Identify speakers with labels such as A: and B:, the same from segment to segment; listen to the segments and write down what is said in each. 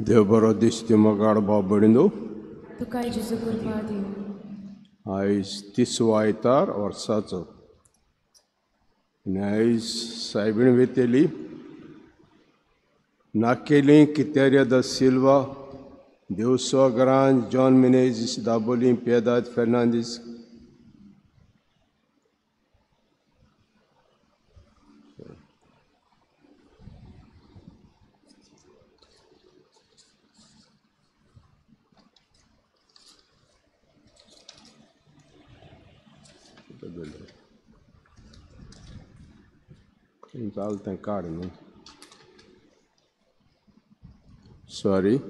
A: देव बरो दीस तुमकां गाडबा बडिंदो
B: तुका जेजू कृपा दिव.
A: आयज तिसवो आयतार वर्साचो आनी आयज सायबीण वेतेली नाकेली कितेरिया दा सिल्वा देवसो ग्रांज जॉन मिनेझीस दाबोली पिedad Fernandes Alten kaarden. Sorry.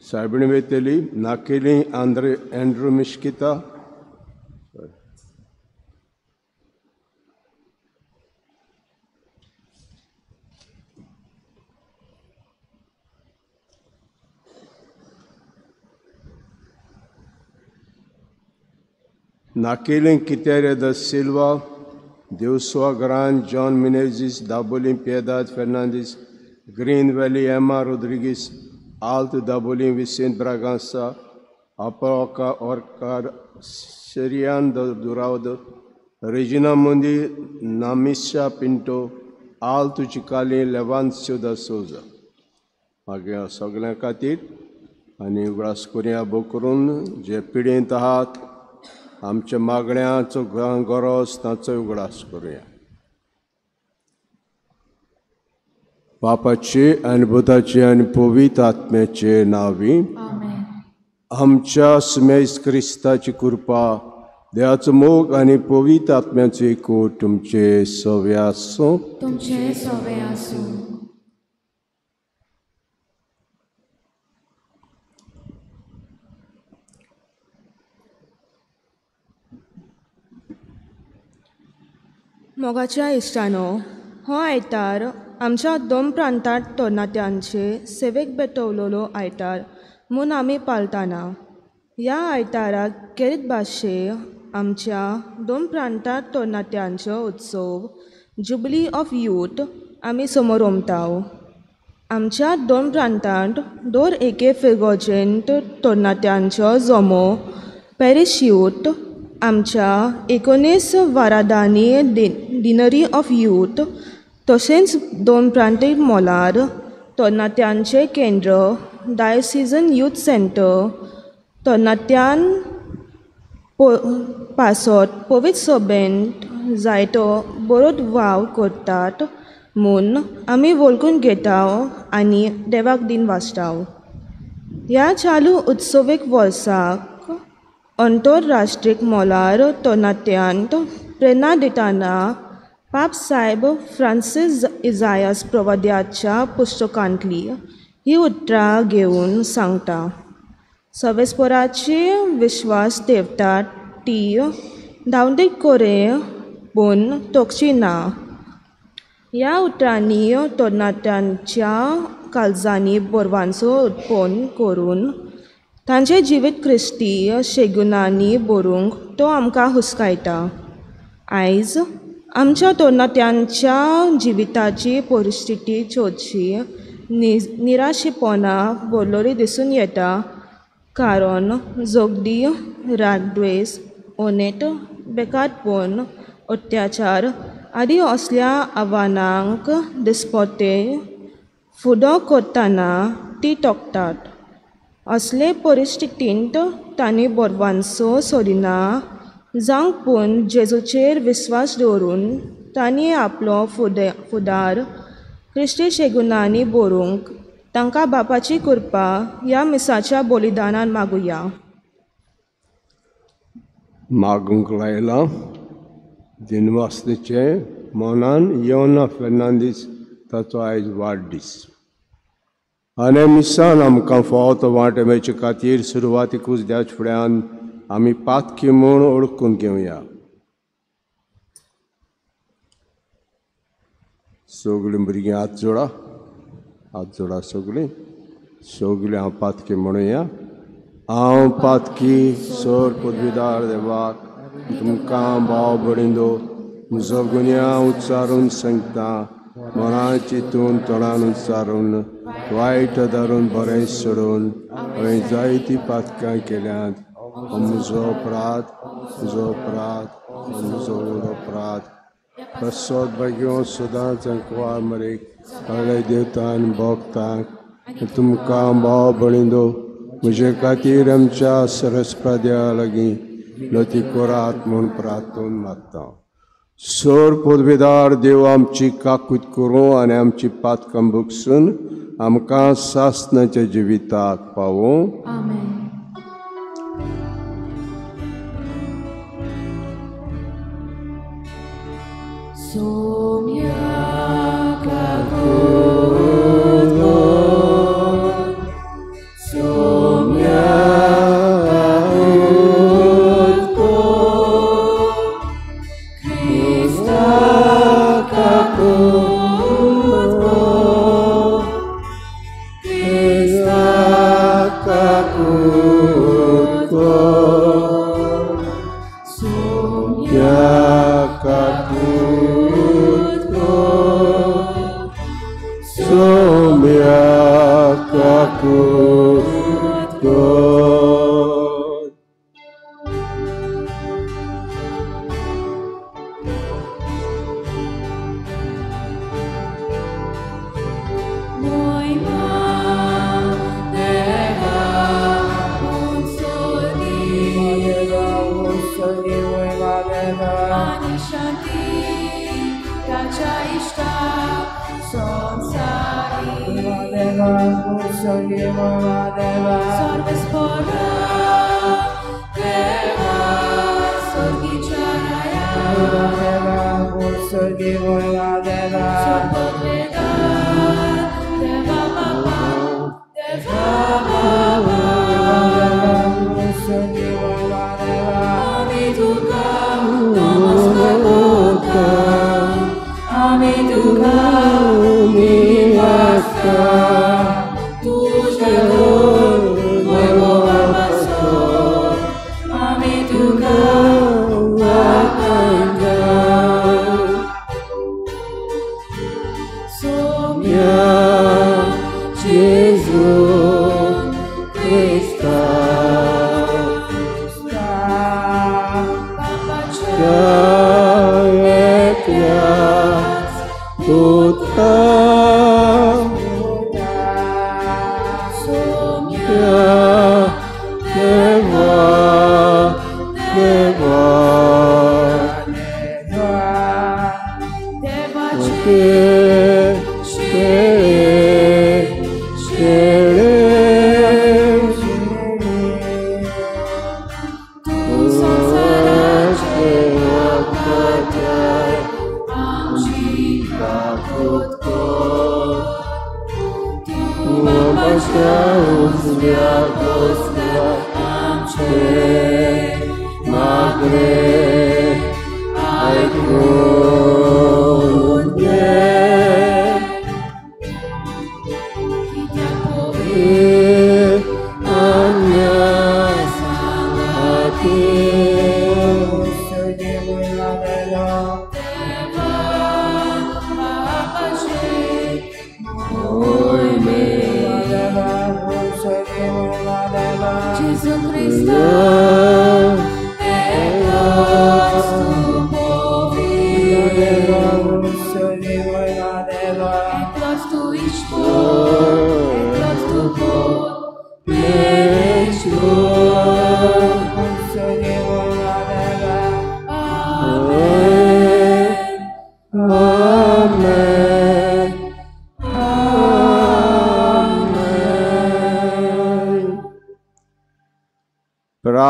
A: Saibini Veteli, Nakeli, Andrew Mishkita. Nakeli Quiteria da Silva, Deusua Gran, John Menezes, Dabolim Piedad Fernandes, Green Valley, Emma Rodrigues, Alto Dabolim Vicente Bragança, Apoca Orcar, Serian Duraudo, Regina Mundi, Namisha Pinto, Alto Chicali, Levancio da Souza. Magia Soglan Katir, आणि उगडास करुया बो करून जे पिडेंत आहात आमच्या मागण्यांचो गरज ताचो उगडास करुया. बापाचे आनी भुताचे आनी पवित्र आत्म्याचे नावी आमच्या सुमेज क्रिस्ताची कृपा देवाचो मोग आनी पवित्र आत्म्याचो एकूट तुमचे सवे आसूं.
B: तुमचे सवे आसूं.
C: मोगाच्या इश्टानो, हो आयतार आमच्या दोन प्रांतांत तरणाट्यांचे सेवेक बेटवलेलो आयतार म्हूण आमी पाळटाना. ह्या आयताराक केरीत भाशे आमच्या दोन प्रांतांत तरणाट्यांचो उत्सव जुबली ऑफ यूथ आमी समोर उमताव. आमच्या दोन प्रांतांत दर एके फेगोजेंत तरणाट्यांचो जमो पॅरिश यूथ आमच्या 19 वारादानी डिनरी ऑफ यूथ तशेंच दोन प्रांतीक मोलार तरणाट्यांचे केंद्र डायोसिजन यूथ सेंटर तरणाट्यान पासत पवित्र सभेंत जायतो बरो वाव करतात म्हूण आमी वळखून घेताव आनी देवाक दिन वाचताव. ह्या चालू उत्सवेक वर्साक अंतरराष्ट्रीय मोलार तरणाट्यांत प्रेरणा दितना पाप साहेब फ्रांसीस इजायास प्रवाद्याच्या पुस्तकांतली ही उतरां घेवन सांगता. सवेस्पराची विश्वास देवतात ती धांवडीक कोरे पूण तोखची ना. ह्या उतरांनी तरणाट्यांच्या काळजांनी बोरवांचो उत्पन्न करून तांचे जिवीत क्रिस्ती शेगुनांनी बरोवंक तो आमकां हुस्कायता. आयज आमच्या तरणाट्यांच्या जिविताची परिस्थिती चडशी निराशेपणां भरलोरी दिसून येता कारण झगडी, रागद्वेश, अनेक बेकारपण, अत्याचार आदी असल्या आव्हानांक दिसपट्टे फुडो करतना ती टोकतात. असले परिस्थितींत तांणी बोरवांचो सोडिना जावंक पूण जेजूचेर विस्वास दवरून तांणी आपलो फुडार क्रिस्ती शेगुनांनी बरोवंक तांकां बापाची कृपा ह्या मिसाच्या बलिदानान मागुया.
A: मागूंक लायला दिनवासतेचे मनान योना फेर्नांदीस ताचो आयज वाडदीस. आनी मिसान आमकां फावत वांटे मेळचे खातीर सुरवातीकूच देवाचे फुड्यान आमी पातकी म्हूण ओळखून घेवया. सगळीं भुरगीं हात जोडा सगळीं हांव पातकी म्हणुया. हांव पातकी सर पदवीदार देवाक तुमकां भाव भणिंदो म्हजो गुन्या उच्चारून सांगता. मनान चिंतून तोंडान उच्चारून वायट धरून बरें सोडून हांवें जायतीं पातकां केल्यांत. म्हजो अपराध तसोच बेगीन सदांच अंकवार मरेक सगळे देवतान भोगतांक तुमकां भाव भणिंदो म्हजे खातीर आमच्या सरस्पद्या लागीं नती करात म्हूण प्रार्थून मागता. सर पदवीदार देव आमची काकूत करूं आनी आमची पातकां भुगसून आमकां सासणाच्या जिविताक पावों.
B: आमेन. Somia kakuto, somia kakuto, Krista kakuto, Krista kakuto, somia kakuto. Somia kakuto.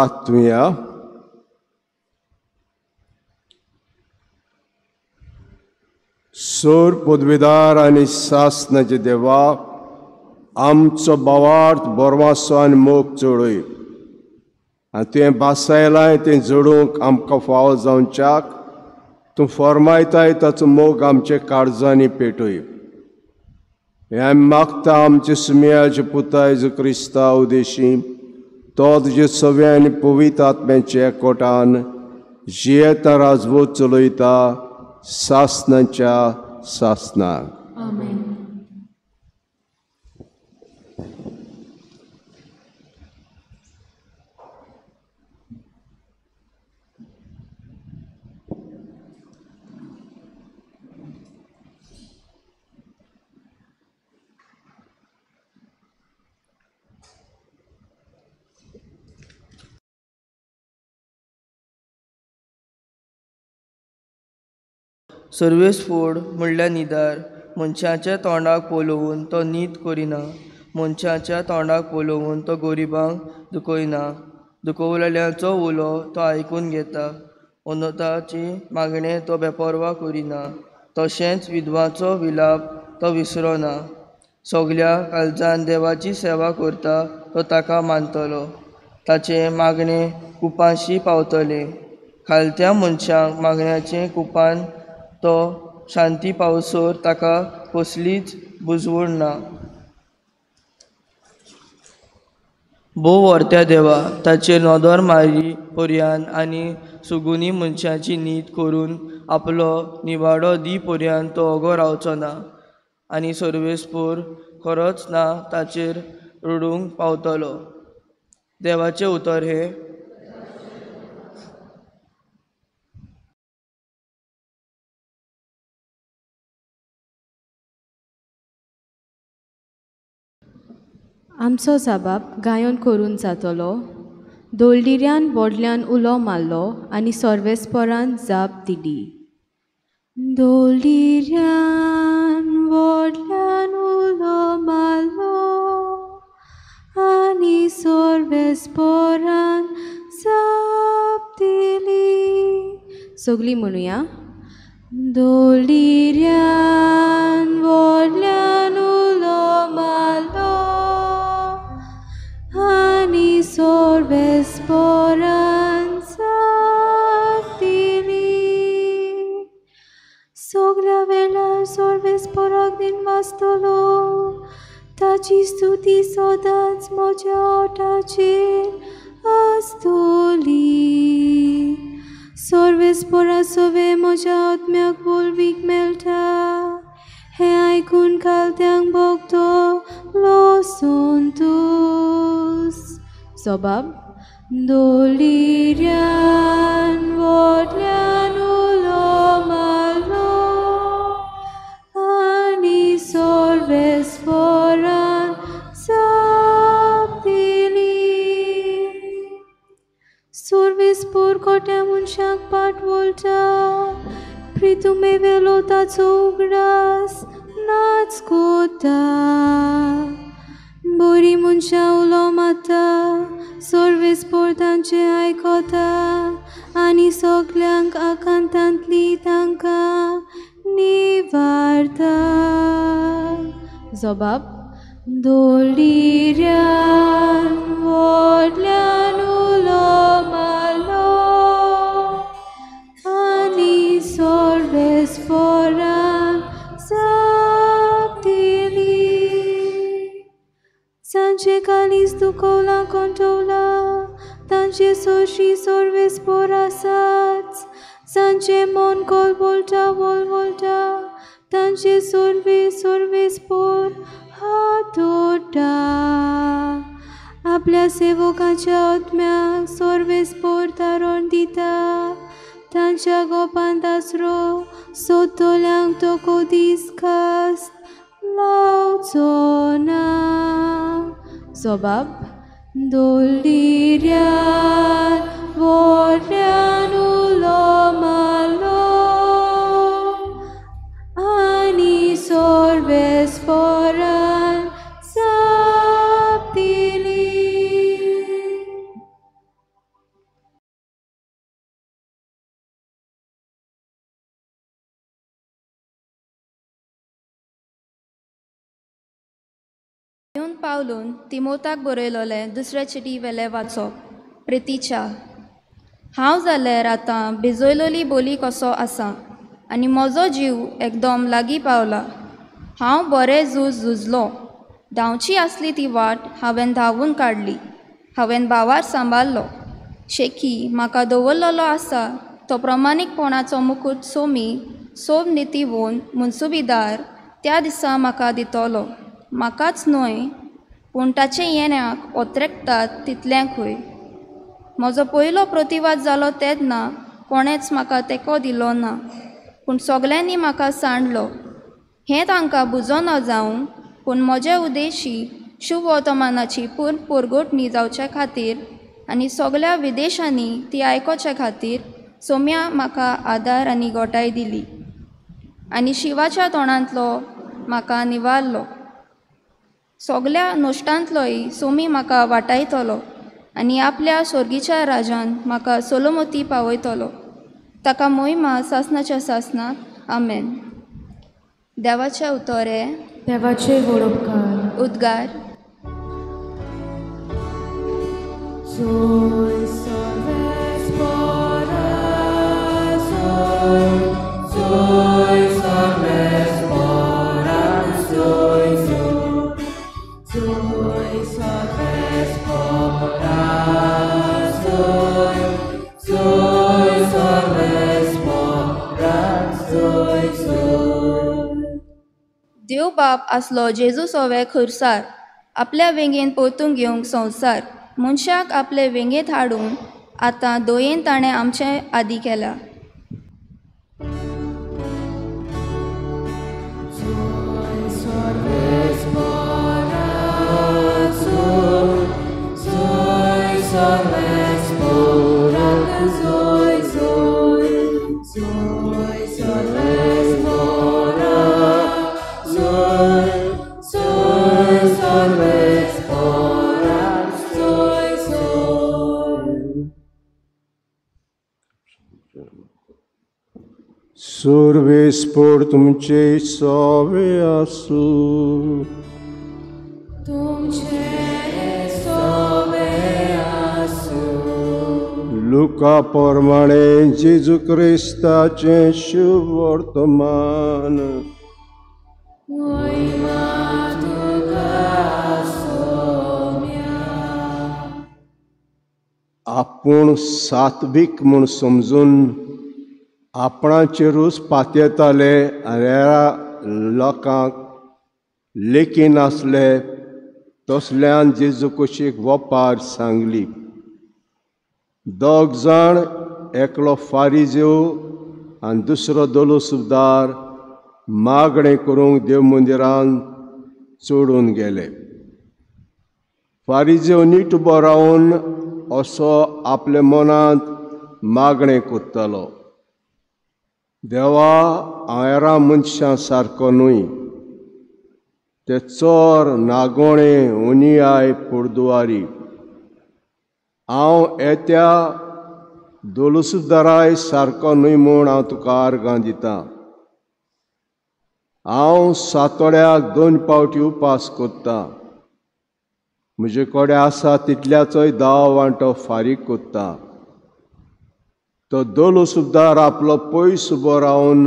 A: रातुया. सोर पदवीदार आनी सासनाचे देवा, आमचो भावार्थ बोरवासो आनी मोग चोडय आनी तुवें बासायलाय तें जोडूंक आमकां फावो जावच्याक तूं फरमायताय ताचो मोग आमचे काळजांनी पेटय. हें आमी मागता आमचे सुमयाचे पुताय जो क्रिस्ता उदेशी तो तुजे सवे आनी पवित्र आत्म्याचे एकवटान जियेता राजवट चलयता सासनाच्या सासनाक.
B: आमेन.
D: सर्वेस्फोड म्हणल्यार निदार. मनशाच्या तोंडाक पळोवन तो नीत करिना. मनशाच्या तोंडाक पळोवन तो गरिबांक दुखयना. दुखवलेल्याचो उलो तो आयकून घेता. अनाथाची मागणें तो बेपरवा करिना. तशेंच विधवाचो विलाप तो विसरना. सगल्या काळजान देवाची सेवा करता तो ताका मानतलो. ताचे मागणें कुपाशी पावतले. खालत्या मनशाक मागण्याचें कुपान तो शांती पावसोर ताका कसलीच बुजवण ना. भोव व्हरत्या देवा, ताचेर नदर मारी पर्यान आनी सुगुनी मनशाची नीत करून आपलो निवाडो दी पर्यान तो ओगो रावचो ना आनी सर्वेस्पोर खरोच ना ताचेर रडूंक पावतलो. देवाचें उतर हें
E: आमचो जबाब गायन करून जातलो. दोलडिऱ्यान व्हडल्यान उलो मारलो आनी सर्वेस्परान जाप दिली. दोलडिऱ्यान व्हडल्यान उलो मारलो आनी सर्वेस्परान जाप दिली. सगळीं म्हणुया. दोलडिऱ्यान व्हडल्यान उलो मारलो आनी सर्वेस्परान जाप दिली. सगल्या वेळार सर्वेस्पराक दिन वाचतलो. ताची स्तुती सदांच म्हज्या ओठाचेर आसतली. सर्वेस्परा सवे म्हज्या आत्म्याक बोलवीक मेळटा. हें आयकून खालत्यांक भोगतो संतोस. जबाब. दोलडिऱ्यान व्हडल्यान उलो मारलो आनी सर्वेस्परान जाप दिली. सर्वेस्पोर कोट्या मनशाक पाट वळटा. प्रितुमे वेलो ताचो उगडास नाच कोता. बरी मनशां उलो मारता. सर्वेस्पोर तांचे आयकता आनी सगल्यांक आकांतांतली तांकां निवारता. जबाब. दोलडिऱ्यान व्हडल्यान उलो मारलो आनी सर्वेस्परान जाप दिली. सांचे कालीस दुखवला कंठवला. तांचे सोशी सर्वेस्पोर आसाच. सांचे मन कोलबोलता वळवळटा. तांचे सर्वेस्पोर हात ओडटा. आपल्या सेवकाच्या आत्म्याक सर्वेस्पोर तारण दिता. तांच्या गोपांत आसरो सोदतल्यांक तो कधीच खास्त लावचो ना. जबाब. दोलडिऱ्यान व्हडल्यान उलो मारलो आनी सर्वेस्परान जाप दिली.
F: पावलून तिमोथाक बरयलोलें दुसरे चिटी वेले वाचप. प्रितीच्या, हांव जाल्यार आतां भिजयलोली बोली कसो आसा आनी म्हजो जीव एकदम लागीं पावला. हांव बरें झुजलो. धांवची आसली ती वाट हांवें धांवून काडली. हांवें भावार सांबाळलो. शेकी म्हाका दवरलेलो आसा तो प्रमाणीकपणाचो मुकूट सोब नितीवोन मुनसुबीदार त्या दिसा म्हाका दितलो. म्हाकाच न्हय पूण ताचे येण्याक ओत्रेकतात तितल्यांकूय. म्हजो पयलो प्रतिवाद जालो तेन्ना कोणेच म्हाका तेंको दिलो ना, पूण सगल्यांनी म्हाका सांडलो. हें तांकां बुजो न जावं, पूण म्हजे उद्देशी शुभ वर्तमानाची पूर्ण पुरगोटणी जावचे खातीर आनी सगळ्या विदेशांनी ती आयकोचे खातीर सोम्या म्हाका आदार आनी गोटाय दिली आनी शिवाच्या तोंडांतलो म्हाका निवारलो. सगल्या नश्टांतलोय सोमी म्हाका वाटायतलो आनी आपल्या स्वर्गीच्या राजान म्हाका सोलोमती पावयतलो. ताका महिमा सासनाच्या सासनाक. आमेन. देवाचे उतोरे.
E: देवाचे वळोवकार.
F: उद्गार. देव बाप आसलो जेजू सोवे खुरसार, आपल्या वेंगेन परतून घेवंक संवसार. मनशाक आपले वेंगेत हाडून आतां दोयेन ताणें आमचे आदी केला.
A: सर्वेस्पर तुमचे सोवे आसूं. लुका प्रमाणे जेजू क्रिस्ताचे शुभ वर्तमान. आपूण सात्वीक म्हूण समजून आपणाचेरूच पातयेताले आनी लोकांक लेखी नासले तसल्यान जेजू कुशीक वपार सांगली. दोग जाण, एकलो फारिजेव आनी दुसरो दोलोसुबदार मागणें करूंक देव मंदिरांत चोडून गेले. फारिजेव नीट उबो रावन असो आपल्या मनांत मागणें कोत्तालो, देवा, हांव हेरां मनशां सारको न्हय, ते चोर, नागोणे, उनियाय, पोरदुवारी. हांव येत्या दोलुसुबदाराय सारको न्हय म्हूण हांव तुका आर्गां दितां. हांव सातोड्याक 2 पावटी उपास कोत्तां. म्हजे कडेन आसा तितल्याचोय 10 वांटो फारीक कोत्तां. तो दोलुसुबदार आपलो पयस उबो रावन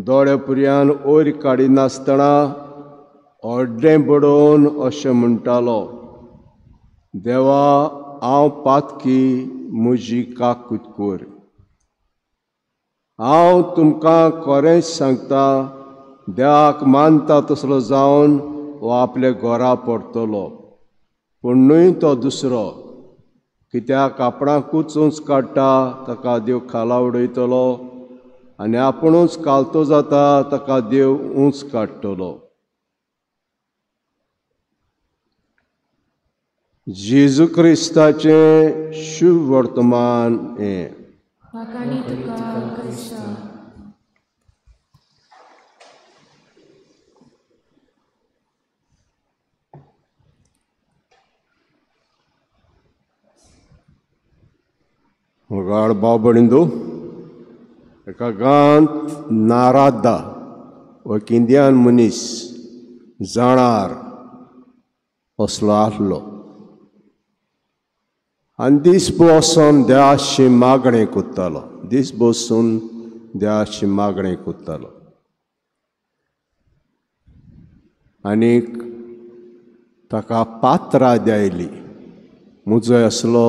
A: दोळे पुरयान वयर काडिनासतना ओड्डें बडोवन अशें म्हणटालो, देवा, हांव पातकी, म्हजी काकूट कर. हांव तुमकां खरेंच सांगतां, देवाक मानता तसलो जावन हो आपल्या घरा परतलो. पूण न्हय तो दुसरो, कित्याक आपणाकूच उंच काडटा ताका देव खाला उडयतलो आनी आपुणूच कालतो जाता ताका देव उंच काडटलो. जेजू क्रिस्ताचें शुभ वर्तमान हें. मोगाळ भाव भयणींनो, एका गांवांत नारादा हो एक इंडियन मनीस, जाणार, असलो आहलो आनी दीस बसून देवाशी मागणें कोत्तालो दीस बसून देवाशी मागणें कोत्तालो आनीक ताका पात्रां द्यायली म्हजो असलो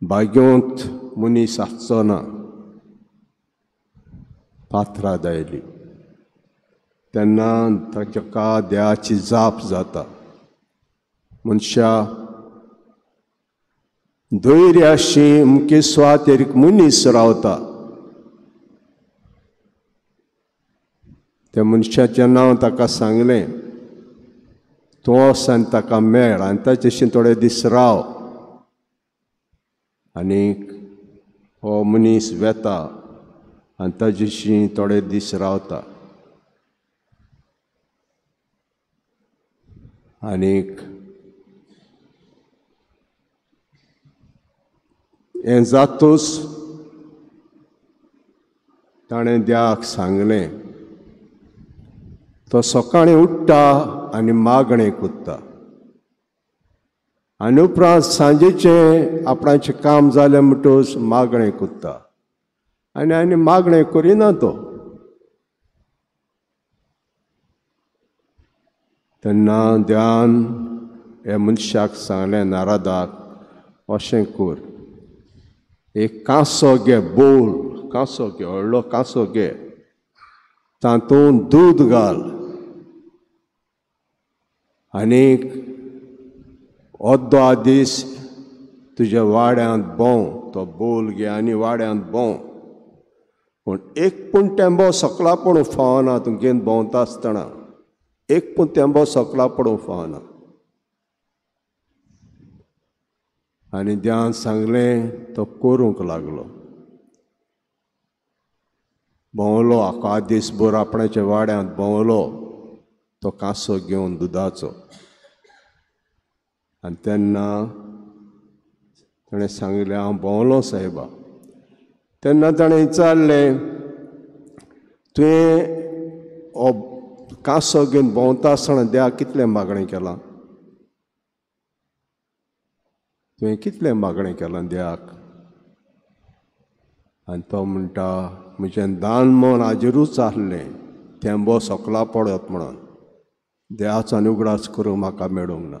A: भाग्यवंत मनीस आसचो ना पात्रां दायली तेन्ना ताका देवाची जाप जाता मनशा धैर्याशी अमके सुवातेर एक मनीस रावता त्या मनशाचें नांव ताका सांगलें तूं वच आनी ताका मेळ आनी ताचेशी थोडे दीस राव आनीक हो मनीस वेता आनी ताचेशी थोडे दीस रावता आनीक हें जातूच ताणें देवाक सांगलें तो सकाळीं उठ्ठा आनी मागणें कोत्ता आनी उपरांत सांजेचें आपणाचें काम जालें म्हणटच मागणें कोत्ता आनी मागणें करिना तो तेन्ना देवान हे मनशाक सांगलें नारदाक अशें कर एक कांसो घे बोल कांसो घे व्हडलो कांसो घे तातूंत दूद घाल आनीक अर्दो आदीस तुज्या वाड्यांत भोंव तो बोल घे आनी वाड्यांत भोंव पूण एक पूण तेंबो सकला पडूं फावना तूं घेवन भोंवता आसतना एक पूण तेंबो सकला पडूं फावना आनी देवान सांगलें तो करूंक लागलो भोंवलो आख्खो दीसभर आपणाच्या वाड्यांत भोंवलो तो कांसो घेवन दुदाचो आनी तेन्ना ताणें सांगलें हांव भोंवलो सायबा तेन्ना ताणें विचारलें तुवें हो कांसो घेवन भोंवता आसतना देवाक कितलें मागणें केलां तुवें कितलें मागणें केलां देवाक आनी तो म्हणटा म्हजें दान मन हाजेरूच आहलें तेंबो सकला पडत म्हणून देवाचो अनुग्रास करूंक म्हाका मेळूंक ना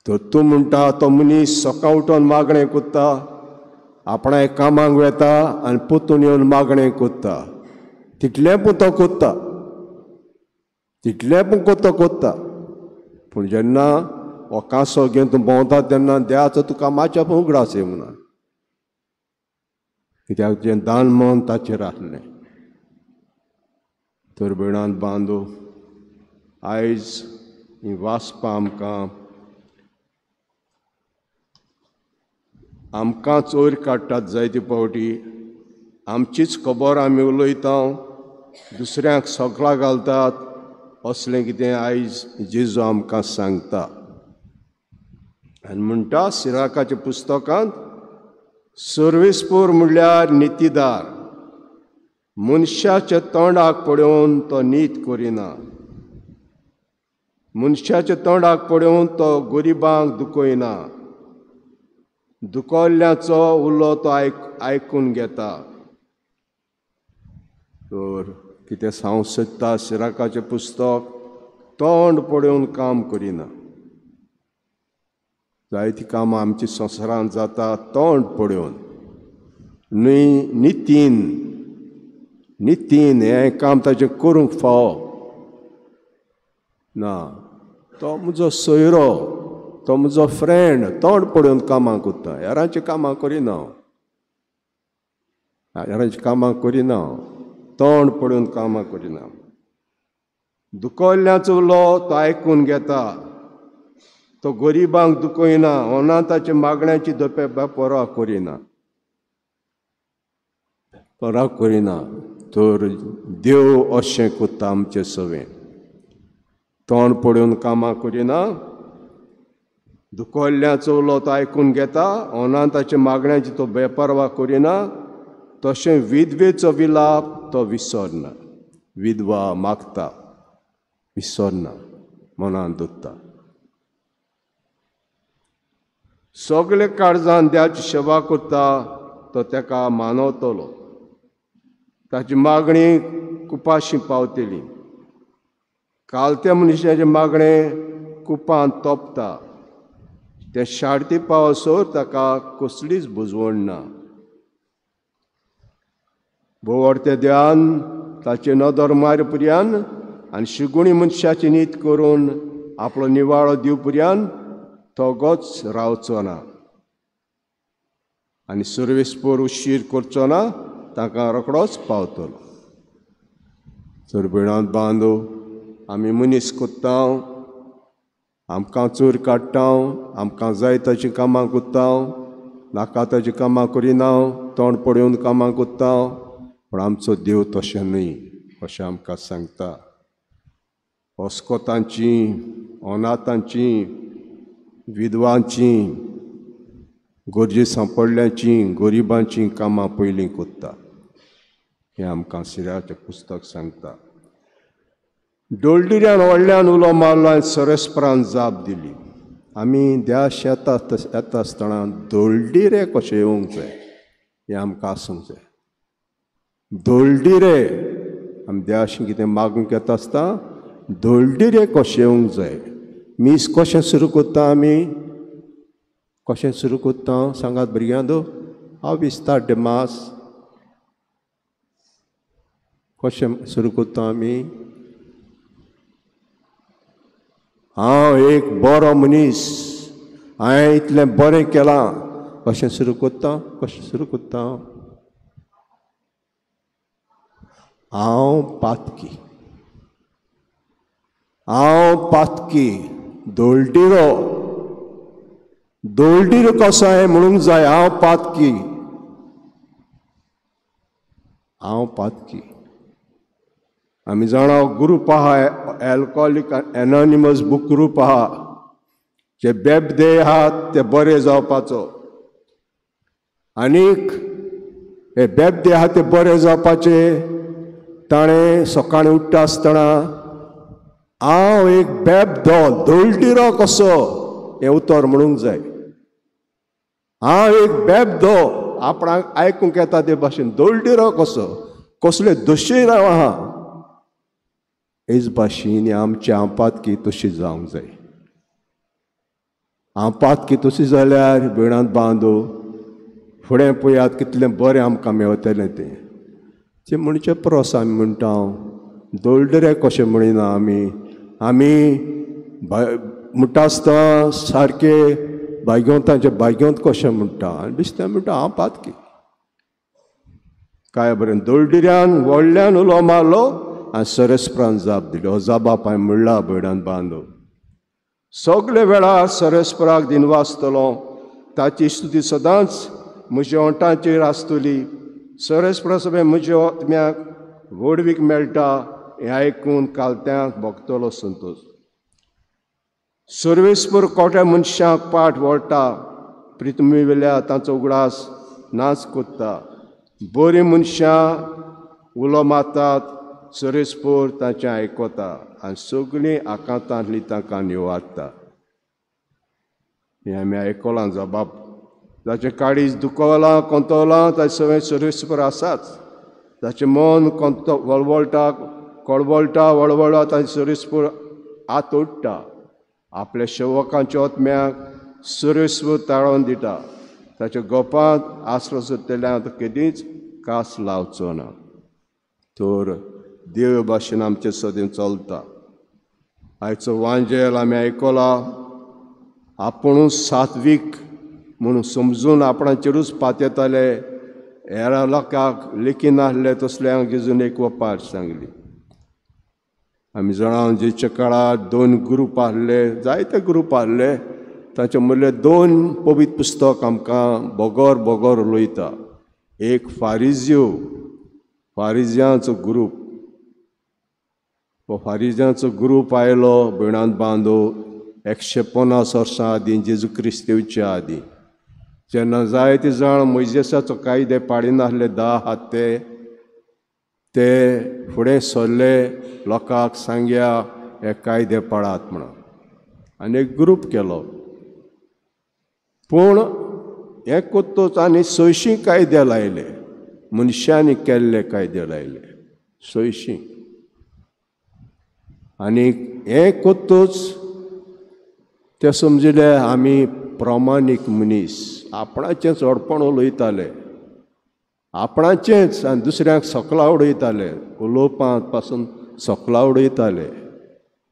A: तर तूं म्हणटा तो मनीस सकाळ उठोन मागणें कोत्ता आपणाय कामाक वेता आनी पोतून येवन मागणें कोत्ता तितलें पूण तो कोत्ता तितलें पूण तो कोत्ता पूण जेन्ना हो कांसो घेवन तूं भोंवता तेन्ना देवाचो तुका मातशें पूण उगडास येवंक ना कित्याक जें दान मन ताचेर आहलें तर भयणान बांदू आयज ही वाचपा आमकांच वयर काडटात जायते फावटी आमचीच खबर आमी उलयता दुसऱ्यांक सगळा घालतात असलें कितें आयज जेजू आमकां सांगता आनी म्हणटा सिराकाच्या पुस्तकांत सर्वेस्पूर म्हणल्यार नितीदार मनशाच्या तोंडाक पडोवन तो नीत करिना मनशाच्या तोंडाक पडोवन तो गरिबांक दुखयना दुखोल्ल्याचो उलो तो आयकून घेता तर कितें सांगूंक सोदता सिराकाचें पुस्तक तोंड पडोवन काम करिना जायतीं कामां आमच्या संवसारांत जाता तोंड पडोवन नितीन हें काम ताचें करूंक फाव ना तो म्हजो सोयरो तो म्हजो फ्रेंड तोंड पडोवन कामां कोत्ता हेरांचीं कामां करिना तोंड पडोवन कामां करिना दुखोल्ल्याचो उलो तो आयकून घेता तो गरिबांक दुखयना अनाथाच्या मागण्यांची पर्वा करिना तर देव अशें कोत्ता आमचे सवेन तोंड पडोवन कामां करिना दुखोल्ल्याचो उलो तो आयकून घेता अनाथाच्या मागण्यांची तो बेपर्वा करिना तशें विधवेचो विलाप तो विसरना विधवा मागता विसरना, मनान दवरता. सगळे काळजान देवाची सेवा करता तो ताका मानवतलो. ताची मागणी कुपाशी पावतली. कालत्या मनशाचें मागणें कुपान तोपता. तें शार्ती पावसोर ताका कसलीच बुजवण ना. बोवडत्या देवान ताचे नदर मार पर्यान आनी शिगुणी मनशाची नीत करून आपलो निवाळो दिव पर्यान तोगोच रावचो ना आनी सर्वेस्पोर उशीर करचो ना, ताका रोखडोच पावतलो. चोर भयणांत बांदो, आमी मनीस कोत्ता, आमकां चोर काडटा, आमकां जाय ताचीं कामां कोत्ता, नाका ताचीं कामां करिना, तोंड पडून कामां कोत्ता, पूण आमचो देव तशें न्हय अशें आमकां सांगता. अस्कोतांचीं, अनाथांचीं, विधवांचीं, गरजे सांपडल्यांचीं, गरिबांचीं कामां पयलीं कोत्ता. हें आमकां सिराचें पुस्तक सांगता. डोलडिऱ्यान व्हडल्यान उलो मारलो आनी सरस्परान जाप दिली. आमी देवा शेतांत येता आसतना दोलडिरे कशे येवंक जाय हें आमकां आसूंक जाय. दोलडिरे आमी देवाशी कितें मागूंक येता आसता दोलडिरे कशे येवंक जाय. मीस कशें सुरू कोत्ता आमी, कशें सुरू कोत्ता सांगात भुरग्यांदो. हांव वी स्टार्ट द मास. कशें सुरू कोत्ता आमी. हांव एक बरो मनीस, हांवें इतलें बरें केलां कशें सुरू कोत्ता. कशें सुरू कोत्ता. हांव पातकी, हांव पातकी. दोलडिरो, दोलडिरो कसो हांवें म्हणूंक जाय. हांव पातकी, हांव पातकी. आमी जाणा ग्रूप आहा, एल्कोहोलीक एनोनिमस बूक ग्रूप आहा. जे बेबदे आहात ते बरे जावपाचो आनीक हे बेबदे आहा ते बरे जावपाचे. ताणें सकाळीं उठ्ठा आसतना हांव एक बेबदो दोलडिरो कसो हें उतर म्हणूंक जाय. हांव एक बेबदो आपणाक आयकूंक येता ते भाशेन दोलडिरो कसो, कसले दोशीर हांव आहा. हेच भाशेन आमची पातकी तशी जावंक जाय. हांव पातकी तशी जाल्यार भयणांत बांदो फुडें पळयात कितलें बरें आमकां मेवतलें तें. तें म्हणचे प्रोस आमी म्हणटा. दोलडिरे कशें म्हणिना आमी. आमी म्हणटा आसतना सारके भाग्यवंतांचे भाग्यवंत कशें म्हणटा आनी बेश्टें म्हणटा हांव पातकी. काय बरें दोलडिऱ्यान व्हडल्यान उलो मारलो आनी सरस्परान जाप दिली. हो जाप हांवें म्हणला भयणांत बांदो. सगळे वेळार सरस्पराक दिनवा आसतलो. ताची स्तुती सदांच म्हज्या ओंठांचेर आसतली. सरस्परा सगळें म्हज्या आत्म्याक व्हडवीक मेळटा हें आयकून कालत्यांक भोगतलो संतोश. सर्वेस्पर कोट्या मनशांक पाट वळटा. प्रितमी वेल्या तांचो उगडास नाच कोत्ता. बरीं मनशां उलो मारतात, सर्वेस्पर तांचें आयकता आनी सगळीं आकांतांतलीं तांकां निवारता. हें आमी आयकलां जबाब. जाचें काळीज दुखोवलां कोंतवलां ताचे सगळें सर्वेस्पर आसाच. जाचें मन वळवळटा कळवळटा वळवळटा ताचे सर्वेस्पर हात ओडटा. आपल्या सेवकांच्या आत्म्याक सर्वेस्पर ताळोवन दिता. ताच्या गोपांत आसरो सोदतल्यांक केदींच कास लावचो ना. तर देव भाशेन आमचे सदें चलता. आयचो वांजेल आमी आयकला. आपुणूच सात्वीक म्हणून समजून आपणाचेरूच पातयेताले. हेर लोकांक लेखीनासले तसल्यांक जेजून एक वपार सांगली. आमी जाणा जेच्या काळार 2 ग्रूप आहले, जायते ग्रूप आहले. ताचे मदले 2 पवित्र पुस्तक आमकां बोगोर बोगोर उलयता. एक फारिजियांचो ग्रूप. हो फारिजियांचो ग्रूप आयलो भयणांत बांदो 150 वर्सां आदीं जेजू क्रिस्त येवच्या आदीं. जेन्ना जायते जाण मोइजेसाचो कायदे पाडिनासले 10 हात ते फुडें सरले. लोकांक सांगया हे कायदे पळात म्हणून आनी एक ग्रूप केलो. पूण हे कोत्तोच आनी 600 कायदे लायले, मनशांनी केल्ले कायदे लायले 600. आनी हे कोत्तोच ते समजिले आमी प्रामाणीक मनीस, आपणाचेंच अडपण उलयताले, आपणाचेंच आनी दुसऱ्यांक सकला उडयताले, उलोवपा पासून सकला उडयताले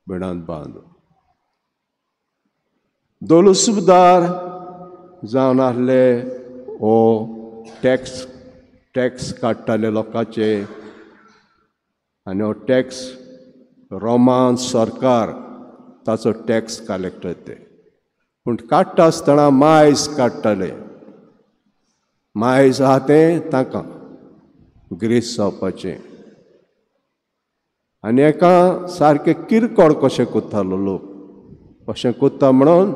A: बिणांत बांदून. दोलसुबदार जावन आसले हो टॅक्स काडटाले लोकांचे, आनी हो टॅक्स रोमान सरकार ताचो टॅक्स कलेक्टर ते. पूण काडटा आसतना मायज काडटाले, मायज आहा तें ताका ग्रेस जावपाचें. आनी एका सारकें किरकोळ कशें कोत्तालो लोक, अशें कोत्ता म्हणून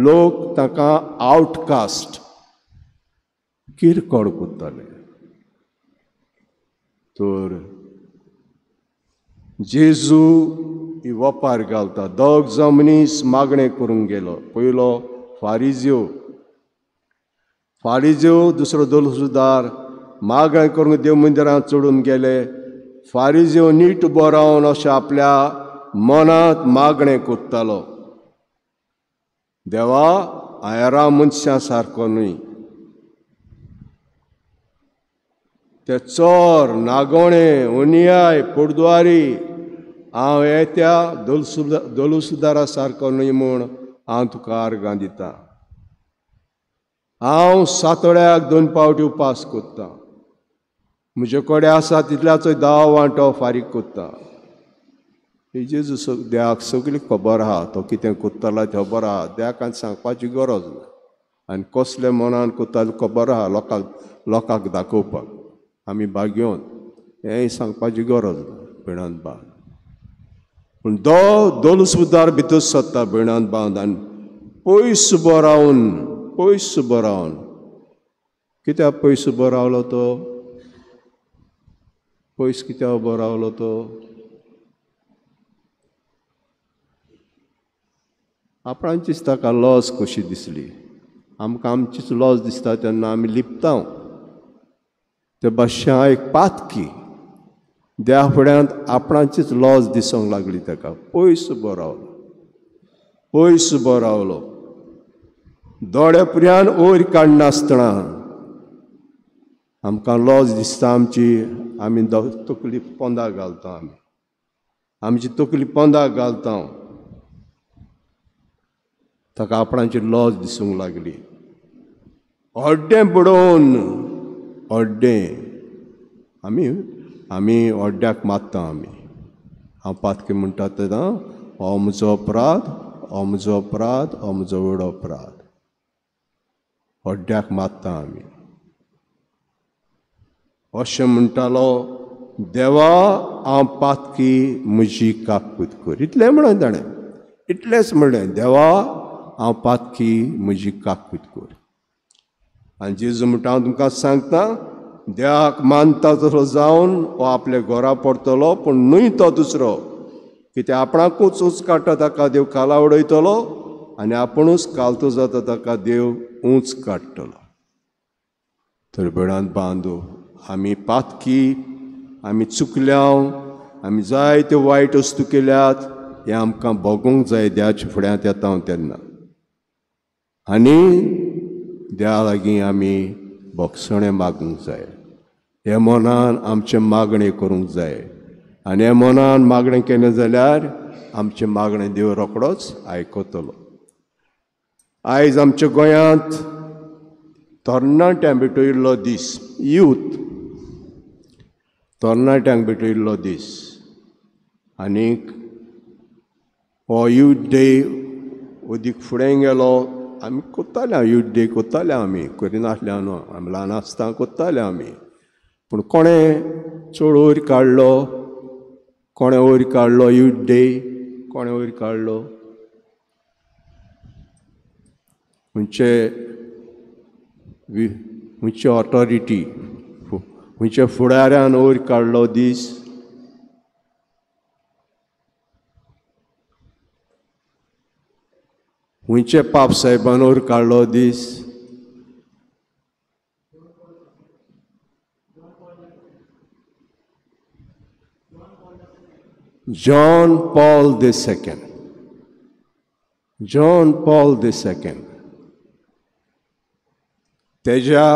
A: लोक ताका आवटकास्ट किरकोळ कोत्ताले. तर जेजू ही वपार घालता. दोग जो मनीस मागणें करूंक गेलो, पयलो फारिज्यो, दुसरो दोलसुदार. मागणें करूंक देव मंदिरांत चडून गेले. फारिज्यो नीट उबो रावन अशें आपल्या मनांत मागणें कोत्तालो, देवा हांवें मनशां सारको न्हय, ते चोर, नागोणे, अन्याय, पोडदुवारी, हांव त्या दोलसुदारा सारको न्हय म्हूण हांव तुका आर्गां दितां. हांव सातोड्याक 2 पावटी उपास कोत्तां, म्हजे कडेन आसा तितल्याचो 10 वांटो फारीक कोत्तां. ही जेजू देवाक सगळी खबर आहा, तो कितें कोत्तालो तें खबर आहा, देवाक आनी सांगपाची गरज ना. आनी कसले मनान कोत्ता खबर आहा लोकांक दाखोवपाक. आमी भाग्योन हें सांगपाची गरज ना बिणांत बांद. पूण दोलसुदार भितर सरता बिणांत बांद आनी पयस उबो रावन कित्याक पयस उबो रावलो तो? पयस कित्याक उबो रावलो तो? आपणाचीच ताका लॉस कशी दिसली. आमकां आमचीच लॉस दिसता तेन्ना आमी लिपता. ते भाशेन एक पातकी देवा फुड्यांत आपणाचीच लॉस दिसोंक लागली ताका. पयस उबो रावलो. दोळे पुर्यान वयर काडनासतना आमकां लॉस दिसता आमची. आमी तकली पोंदाक घालता, आमची तकली पोंदाक घालता. ताका आपणाची लॉस दिसूंक लागली. बुडोवन आमी ओड्ड्याक मारता. हांव पातकी म्हणटा तेन्ना हो म्हजो अपराध, हो म्हजो अपराध, हो म्हजो व्हड अपराध. ओड्ड्याक मारता आमी. अशें म्हणटालो, देवा हांव पातकी म्हजी काकूत कर. इतलें म्हणून ताणें इतलेंच म्हणलें, देवा हांव पातकी म्हजी काकूत कर. आनी जेजू म्हणटा हांव तुमकां सांगता, देवाक मानता तसो जावन हो आपल्या घरा पडटलो, पूण न्हय तो दुसरो. कित्याक आपणाकूच उंच काडटा ताका देव खाला उडयतलो, आनी आपुणूच कालतो जाता ताका देव उंच काडटलो. तर बिणांत बांदू आमी पातकी, आमी चुकल्या, आमी जायत्यो वायट वस्तू केल्यात हें आमकां भोगूंक जाय देवाच्या फुड्यांत येता तेन्ना. आनी देवा लागीं आमी भोगसणें मागूंक जाय. हे मनान आमचे मागणें करूंक जाय. आनी हे मनान मागणें केलें जाल्यार आमचें मागणें देव रोखडोच आयकतलो. आयज आमच्या गोंयांत तरणाट्यांक भेटयल्लो दीस, तरणाट्यांक भेटयल्लो दीस. आनीक हो यूथ डे अदीक फुडें गेलो. आमी कोत्ताले, यूथ डे कोत्ताले, आमी करिनासले न्हू, आमी ल्हान आसतना कोत्ताले आमी. पूण कोणें चड वयर काडलो, कोणें वयर काडलो यूथ डे? कोणें वयर काडलो? खंयचे ऑथॉरिटी, खंयच्या फुडाऱ्यान वयर काडलो दीस? हुंयचे पाप साहेबान वयर काडलो दीस John Paul II. John Paul II. तेज्या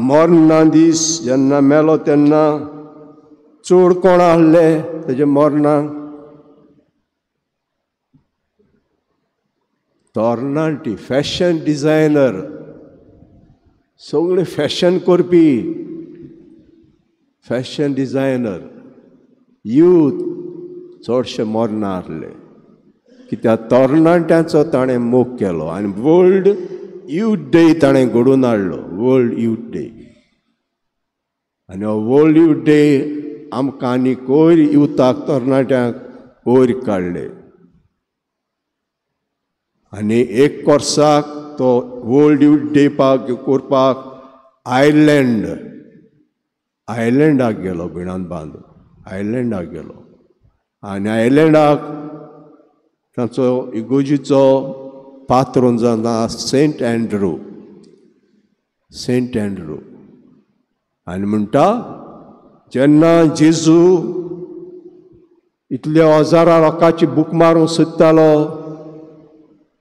A: मरणा दीस जेन्ना मेलो तेन्ना चड कोण आहले तेज्या मरणाक तरणाटी फॅशन डिझायनर सगळे फॅशन करपी फॅशन डिझायनर यूथ चडशे मरना आहले कित्याक तरणाट्यांचो ताणें मोग केलो आनी वर्ल्ड यूथ डे ताणें घडोवन हाडलो वर्ल्ड यूथ डे आनी हो वर्ल्ड यूथ डे आमकां आनीक वयर युथाक तरणाट्यांक वयर काडले आनी एक वर्साक तो वर्ल्ड यूथ डे करपाक आयलँडाक गेलो भिणान बांदून आयलँडाक गेलो आनी आयलँडाक तांचो इगोजीचो पात्रोन जाता सेंट एंड्रू आनी म्हणटा जेन्ना जेजू इतल्या हजारां लोकांची बूक मारूंक सोदतालो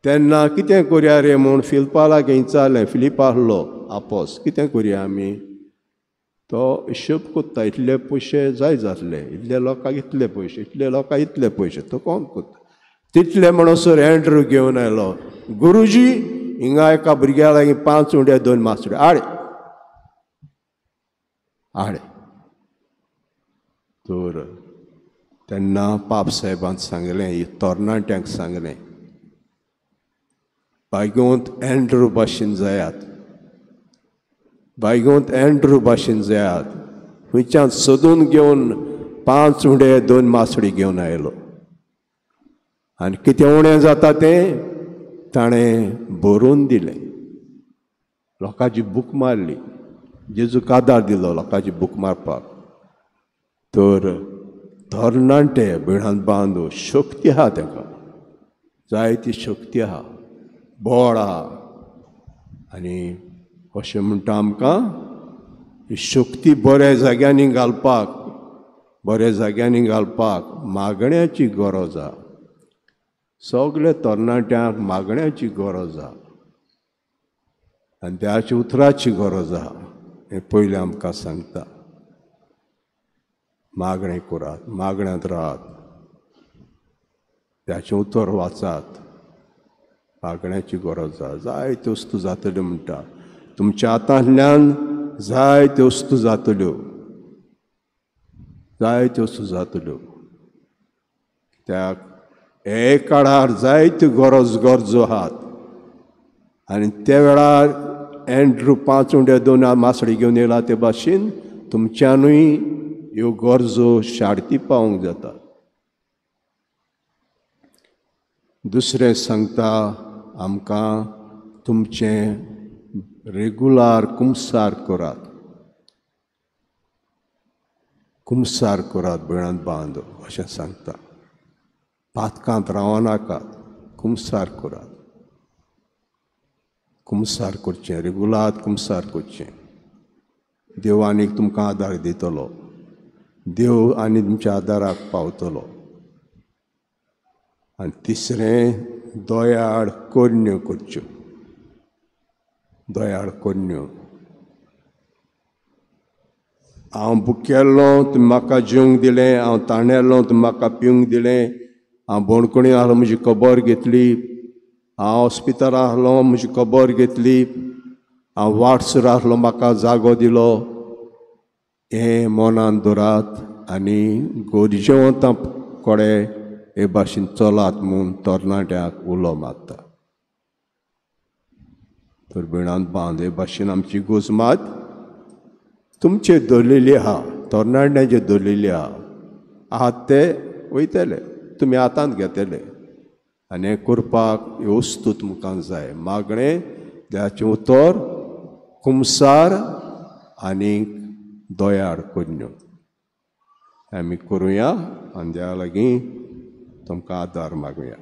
A: तेन्ना कितें करुया रे म्हूण फिलिपाक विचारलें फिलीप आहलो आपोस कितें करुया आमी तो हिशोब कोत्ता इतले पयशे जाय जातले इतले लोकांक इतले पयशे इतले लोकांक इतले पयशे तो कोण कोत्ता तितले म्हणसर एंड्रू घेवन आयलो गुरुजी हिंगा एका भुरग्या लागीं 5 उंडे 2 मासडे हाडे तर तेन्ना पाप साहेबान सांगलें तरणाट्यांक सांगलें बायगोंत एंड्रू भाशेन जायात बायगोंत एंड्रू भाशेन जायात खंयच्यान सोदून घेवन 5 उंडे 2 मासडी घेवन आयलो आनी कितें उणें जाता तें ताणें बरोवन दिलें लोकांची बूक मारली जेजूक आदार दिलो लोकांची बूक मारपाक तर तरणाटे भिणान बांदू शक्ती आहा ताका जायती शक्ती आहा बळ आहा आनी अशें म्हणटा आमकां ही शक्ती बऱ्या जाग्यांनी घालपाक मागण्याची गरज आहा सगळे तरणाट्यांक मागण्याची गरज आहा आनी त्याच्या उतराची गरज आहा हें पयलें आमकां सांगता मागणें करात मागण्यांत रावात त्याचें उतर वाचात मागण्याची गरज आहा जायत्यो वस्तू जातल्यो म्हणटा तुमच्या हातांतल्यान जायत्यो वस्तू जातल्यो कित्याक हे काळार जायत्यो गरजो आहात आनी त्या वेळार एंड्रू 5 उंडे 2 मासडी घेवन येयला ते भाशेन तुमच्यानूय ह्यो गरजो शार्ती पावोंक जाता दुसरें सांगता आमकां तुमचें रेगुलार कुमसार करात भिणांत बांदू अशें सांगता पातकांत रावनाकात कुमसार करात कुमसार करचें रेगुलार कुमसार करचें देव आनीक तुमकां आदार दितलो देव आनी तुमच्या आदाराक पावतलो आनी तिसरें दोयाड कोन्यो करच्यो हांव भुकेल्लो तुमी म्हाका जेवंक दिलें हांव ताणेल्लो तुमी म्हाका पिवंक दिलें हांव बोणकुणी आहलो म्हजी खबर घेतली हांव हॉस्पिटलांत आहलो म्हजी खबर घेतली हांव वाटसर आहलो म्हाका जागो दिलो हें मनान दवरात आनी गोरजेवंतां कोडे हे भाशेन चलात म्हूण तरणाट्यांक उलो मारता तर भिणांत बांद हे भाशेन आमची गोजमात तुमचे दवरलेली आहा तरणाट्यांचे दवरलेली आहात ते वयतले तुमी हातांत घेतले आनी हें करपाक ह्यो वस्तू तुमकां जाय मागणें देवाचें उतर कुमसार आनी दोयाड कोन्यो आमी करुया आनी देवा लागीं तुमकां आदार मागुया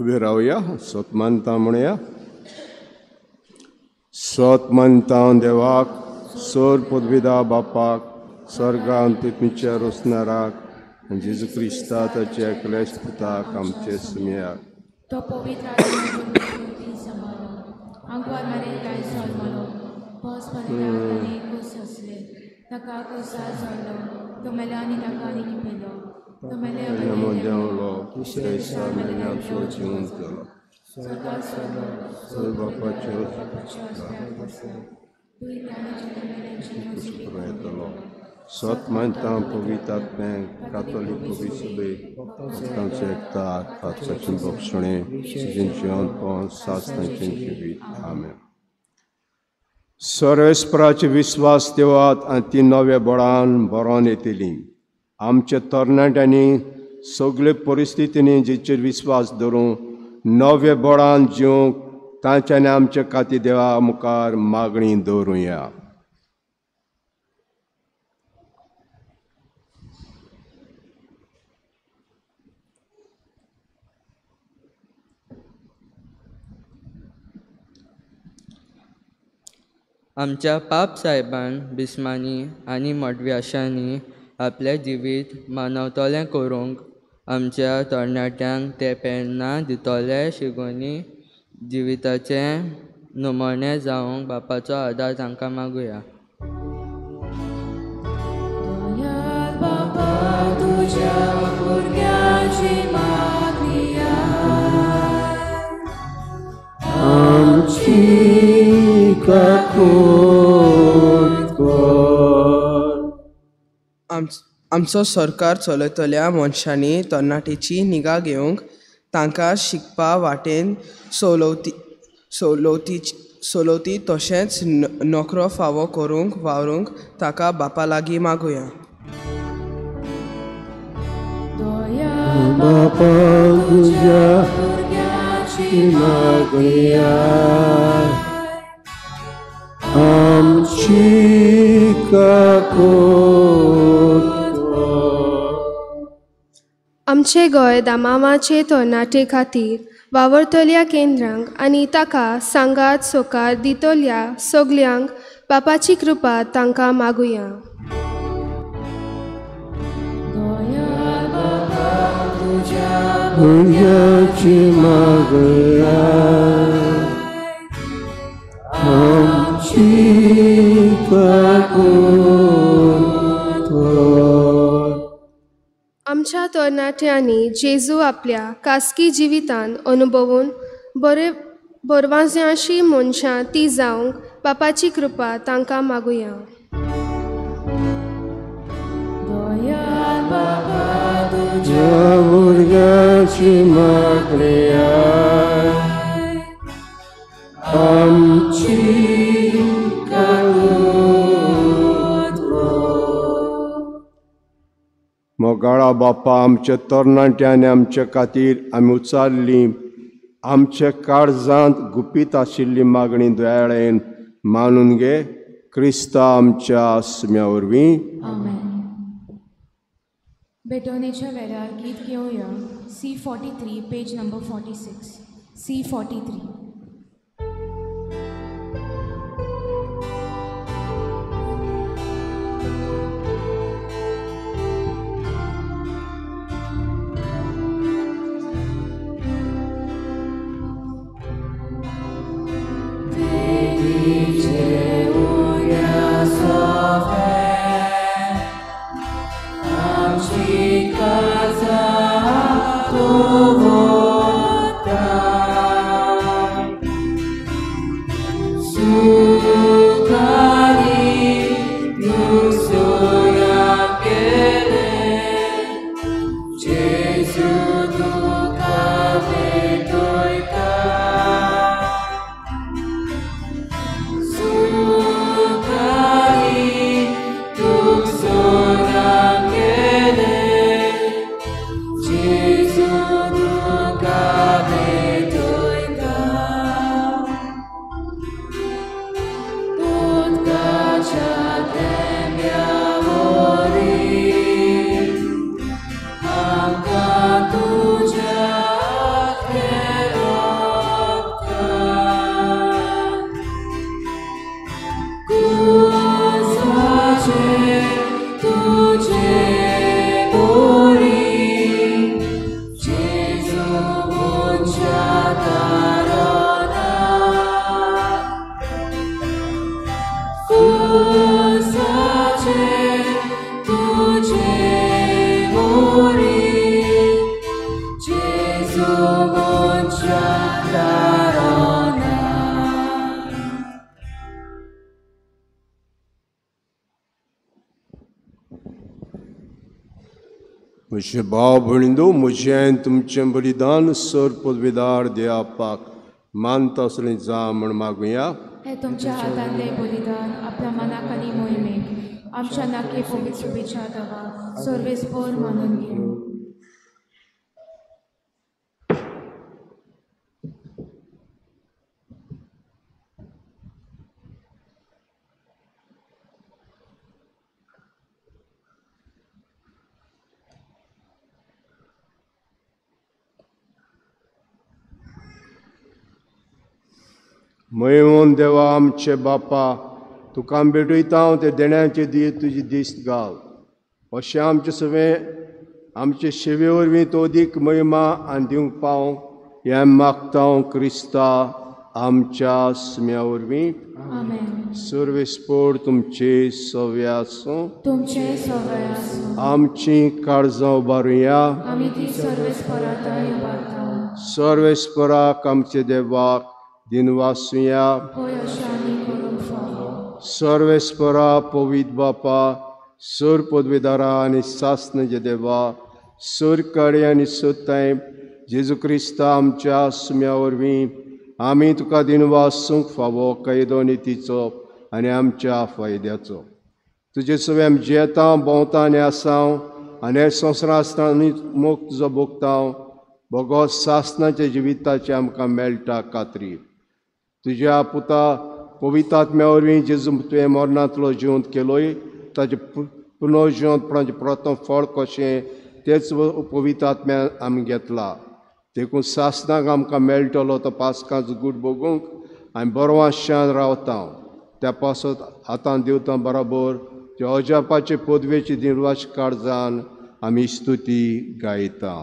A: उबे रावया स्वतमंता म्हणया स्वतमंता देवाक सोर पदविदा बापाक स्वर्गांत पितमीच्या रोसनाराक जेजू क्रिस्ता ताच्या एकल्याच पुताक आमचे सुमयाक
G: तो पवित्र आत्म्याची समालो आंगवार मारे काय सोलमलो पावस पडले कुस असले ताका कुसा सोडलो तो मेल्यानी ताका आनी किपेलो तो मेल्या
A: मोद्यावलो कुसरेसा मेल्याचो जिवन केलो
G: स्वर्गाक सोडलो
A: सोर बापाचे
G: तूं त्याने
A: येतलो स्वतमंता पवित्र आत्म्याक कातोलीक पवित्र सभे भक्तांचे एकता पावसाची भक्षणे जिवन पावन सासणाचें जिवीत आमेन सर्वेस्पराचे विस्वास देवात आनी ती नव्या बळान बरोवन येतली आमच्या तरणाट्यांनी सगळे परिस्थितींनी जेचेर विस्वास धरून नव्या बळान जिवंक तांच्यानी आमच्या खातीर देवा मुखार मागणी दवरुया
H: आमच्या पाप साहेबान बिस्मानी आनी मडव्याशांनी आपलें जिवीत मानवतोलें करूंक आमच्या तरणाट्यांक ते प्रेरणा दितले शिगोनी जिविताचें नमणे जावंक बापाचो आदार तांकां मागुया
D: आमचो सरकार चलयतल्या मनशांनी तरणाटेची निगा घेवंक तांकां शिकपा वाटेन सवलती तशेंच नोकरो फावो करूंक वावरूंक ताका बापा लागीं मागुया
B: बापा तुझ्या मागुया आमची
I: आमचे गोंय दामामाचे तरणाटे खातीर वावरतल्या केंद्रांक आनी ताका सांगात सोकार दितल्या सगल्यांक बापाची कृपा तांकां मागुया
B: भुरग्याची मागुया आमची
I: आमच्या तरणाट्यांनी जेजू आपल्या खासगी जिवितान अनुभवून बरवाज्याशी मनशां ती जावंक बापाची कृपा तांकां मागुया
B: भुरग्याची मागुया आमची
A: मोगाळा बापा आमच्या तरणाट्यांनी आमच्या खातीर आमी उचारली आमच्या काळजांत गुपीत आशिल्ली मागणी दयाळेन मानून घे क्रिस्ता आमच्या आस्म्या वरवीं
G: बेटोनेच्या वेळार गीत घेवया C43 page number 46 C43
B: casa
A: म्हजे भाव भयणींनो, म्हजें तुमचें बलिदान सर पदवीदार देवापाक मानता असलें जा म्हण मागुया.
G: हे तुमच्या हातांतले बलिदान आपल्या मनाक आनी मोहिमेक आमच्या नाके पवित्रतेच्या दवा सर्वेस्पर मानून घेऊ.
A: मयमोन देवा आमचे बापा, तुका आमी भेटयता ते देण्याचे दी तुजी दिस्त घाल. अशें आमचे सगळें आमचे शेवे वरवीं तो अदीक महिमा आनी दिवंक पावंक हें मागता क्रिस्ता आमच्या स्म्या वरवीं. सर्वेस्पर तुमचे सव्य आसूं.
G: तुमचे सवय आसूं.
A: आमची काळजां उबारुया.
G: आमी ती सर्वेस्पराताय उबारता.
A: सर्वेस्पराक आमचे देवाक दिनवासुया. सर्वेस्परा पवित्र बापा, सर पदवीदारा आनी सासणाचे देवा, सर काळी आनी सोताय जेजू क्रिस्ता आमच्या सुम्या वरवीं आमी तुका दिनवासूंक फावो कायदो नितीचो आनी आमच्या फायद्याचो. तुजे सगळें आमी जेता भोंवता आनी आसांव आनी हे संवसारा आसतना मोग तुजो भोगतांव. भोगो सासणाच्या जिविताची आमकां मेळटा खात्री. तुज्या पुता पवित्र आत्म्या वरवीं जेजू तुवें मरणांतलो जिवंत केलोय, ताचे पुनर्जिवंतपणाचें प्रथम फळ कशें तेच पवित्र आत्म्यान आमी घेतला. देखून सासणाक आमकां मेळटलो तो पास्कांचो गूड भोगूंक आमी बरोवाशान रावता. त्या पासत हातांत दिवता बरोबर त्या अजापाचे पदवेची निर्वाश काळजान आमी स्तुती गायता.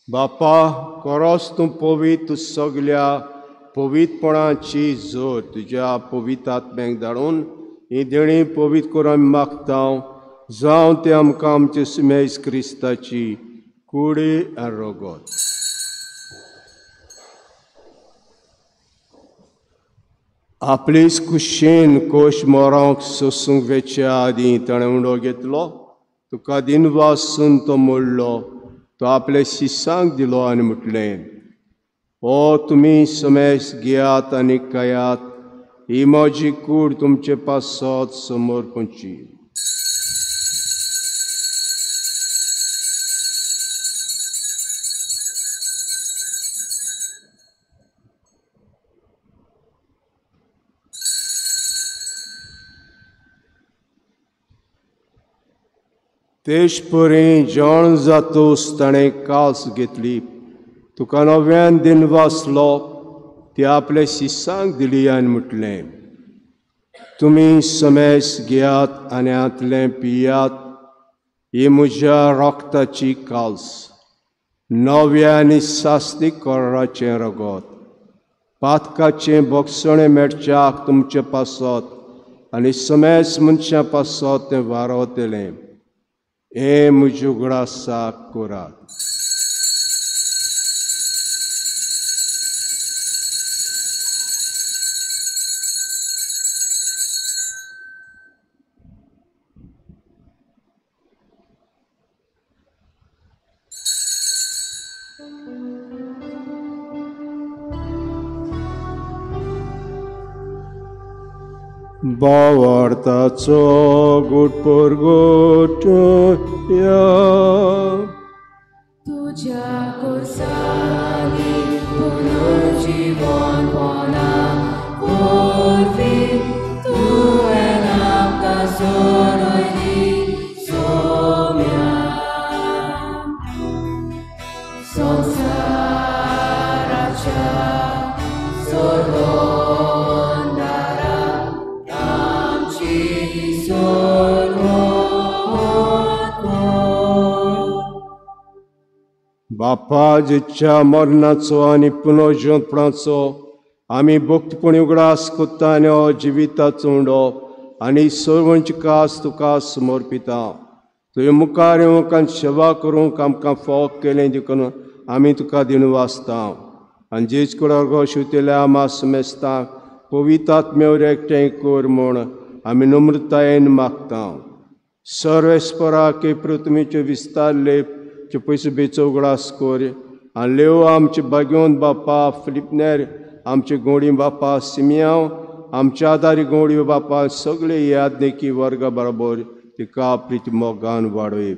A: बापा, खरोच तूं पवित्र सगल्या पवित्रपणाची जोर तुज्या पवित्र आत्म्याक धाडून ही देणी पवित्र करून आमी मागता. जावं ते आमकां आमचे सुमेज क्रिस्ताची कुडी आनी रगत. आपलीच कुशीन कोश मोरांक सोसूंक वेच्या आदीं ताणें उंडो घेतलो. तुका दिनवासून तो मोडलो. तो आपल्या शिसांक दिलो आनी म्हटलें, हो तुमी समेस घेयात आनी खायात. ही म्हजी कूड तुमचे पासत समोर खंयची. तेश परी जेवण जातूस ताणें कास घेतली. तुका नव्यान दिन वाचलो ती आपल्या शिसांक दिली आनी म्हटलें, तुमी समेस घेयात आनी हातलें पियात. ही म्हज्या रोगताची काल्स, नव्या आनी सास्ती कोराचें रगत. पातकाचें बोगसणें मेळच्याक तुमचे पासत आनी समेस मनशां पासत तें वारवतलें. हे म्हज्या उगडासाक करात. भावार्थाचो गुटपूर गोट या.
G: तुझ्या कोसानी पुनर्जीवन पोना पोरवी तुवें आमकां सोडयली सोम्या. संवसाराच्या
A: बापा जेच्या मरणाचो आनी पुनर्जीवनपणाचो आमी भक्तपणी उगडास कोत्ता आनी हो जिविताचो उंडो आनी सर्वांची कास तुका समर्पिता. तुवें मुखार येवंक आनी सेवा करूंक आमकां फोग केलें देखून आमी तुका दिन वाचता. आनी जेच कुडार गो शिवतेल्या आमा समेस्तांक पवित्र आत्म्यावर एकठांय कर म्हूण आमी नम्रतायेन मागता. सर्वेस्परा के पृथ्वीचे विस्तारले पयस बेचो उगडास कर आनी लेव आमचे बागेवन बापा फिलिपनेर, आमचे गोडी बापा सिमियांव, आमच्या आदारी गोडी बापा सगळे यादनेकी वर्गा बरोबर तिका प्रीती मोगान वाडय.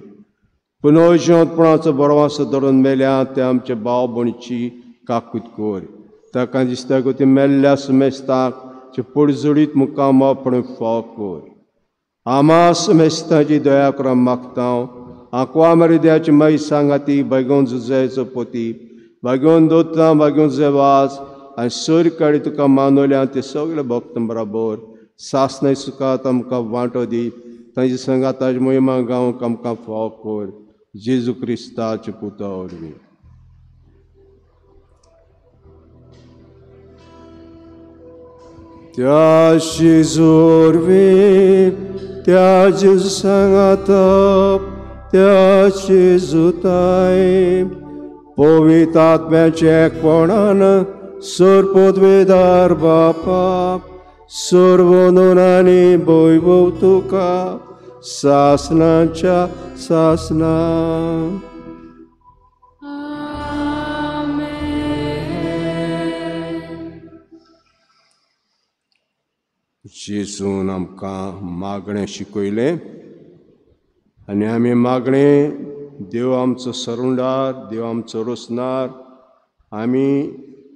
A: पुनर्जीवनपणाचो बरोवासो धरून मेल्या ते आमचे भाव भयणीची काकूत कर. ताका दिसता गो ती मेल्ल्या समेस्तांक पडजोडीत मुखामपण फोग कर. आमा समेस्तांची दया करा मागता. आंकवा मरिद्याची माई सांगाती बागोवन झुजायचो पोती बागोवन दोता बागोवन जेवाज आनी सोर काडी तुका मानवल्या ते सगळे भक्त बरोबर सासनाय सुखात आमकां वांटो दी. तांची संगाताची महिमा गावंक आमकां फोग कर. जेजू क्रिस्ताचे पुता वरवीं. त्या शिजोरवी त्या जेजू सांगाता त्या जेजूताय पवित्र आत्म्याचे एकपणान सर्पोद्वेदार बापा सर्व नोनांनी भयभव तुका सासनाच्या सासना. जेजून आमकां मागणें शिकयलें आनी आमी मागणें देव आमचो सरुंडार, देव आमचो रोसनार. आमी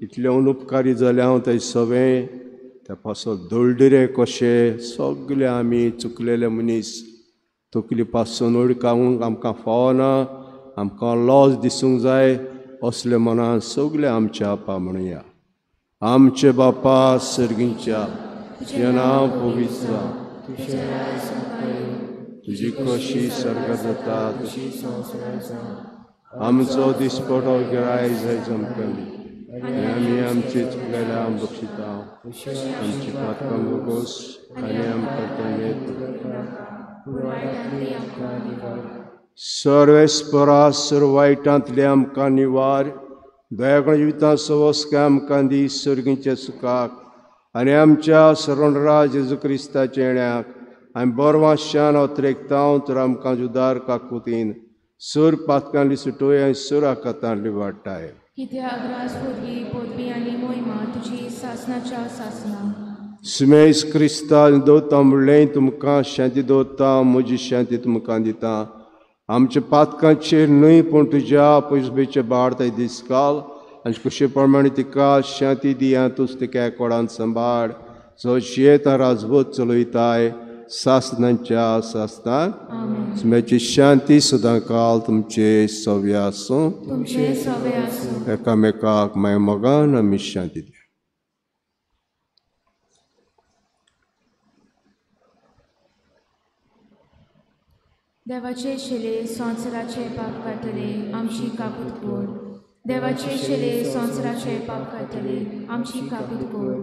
A: इतले अनुपकारी जाले हांव तें सवें त्या पासो दळदिरे कशे सगळे आमी चुकलेले मनीस तकली पासून उडकावंक आमकां फावना. आमकां लॉस दिसूंक जाय असले मनान सगळे आमच्या आपा म्हणुया. आमचे बापा सर्गींच्या तुजें नांव पवित्र तुजी कशी सर्ग जाता तशी आमचो दिसपडो गिराय जाय जमकली आनी आमी आमची चुकलेल्या बक्षिता आमची पातकां गोगोस आनी आमकां सर्वेस्परा सर्व वायटांतले आमकां निवार. दयागण जिवितां सवस्क आमकां दी सर्गीच्या सुखाक आनी आमच्या सरोंडरा जेजू क्रिस्ताच्या येण्याक आमी बोरवाशान अत्रेकतांव तर आमकां जुदार काकुतीन सूर पातकांतली सुटोय आनी सूर आकातांतली वाडटाय.
G: कित्याक राजपोरगी पोरवी आनी मोहिमा तुजी सासनाच्या सासना.
A: सुमेज क्रिस्ता दोता म्हणलें तुमकां शांती दोता म्हजी शांती तुमकां दिता. आमच्या पातकांचेर न्हय पूण तुज्या पयसबेचे बाळताय दीस काल आनी कुशे प्रमाणे तिका शांती दिया. तूंच तिका कोडान सांबाळ जो शेत राजभूत चलयताय सासनांच्या सासनान स्मेची शांती सदां काल तुमचे सव्य आसूं
G: तुमचे सवे आसूं
A: एकामेकाक माय मोगान आमी शांती दिया.
G: देवाचे शिले संवसाराचे पाप कातले आमची काकूत कोर. देवाचे शिले संवसाराचे पाप कातले आमची काकूत कोर.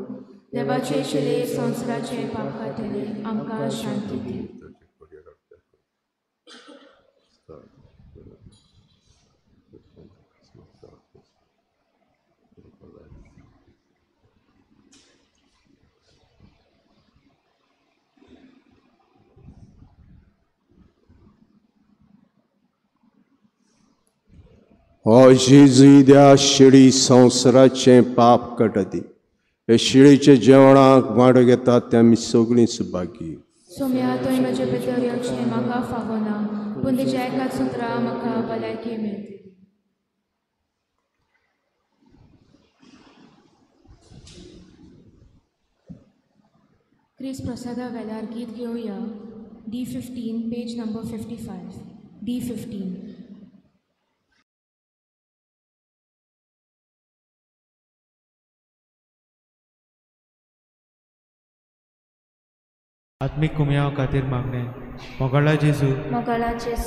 G: देवाचे शिले संवसाराचे पाप कातले आमकां शांती दी.
A: हो जेजू द्या शिडी संवसाराचें पाप कटती. हे शिळेचे जेवणाक वांटो घेतात ते आमी सगळीं सुभागी.
G: सोम्या तुवें म्हजे भितर येवचें म्हाका फावो ना, पूण तुज्या एकाच सुत्रां म्हाका भलायकी मेळटली. क्रिस्त प्रसादा वेल्यार गीत घेवया. D15 page number 55. D15.
J: आत्मिक कुमयाव खातीर मागणे. मोगाळा जेजू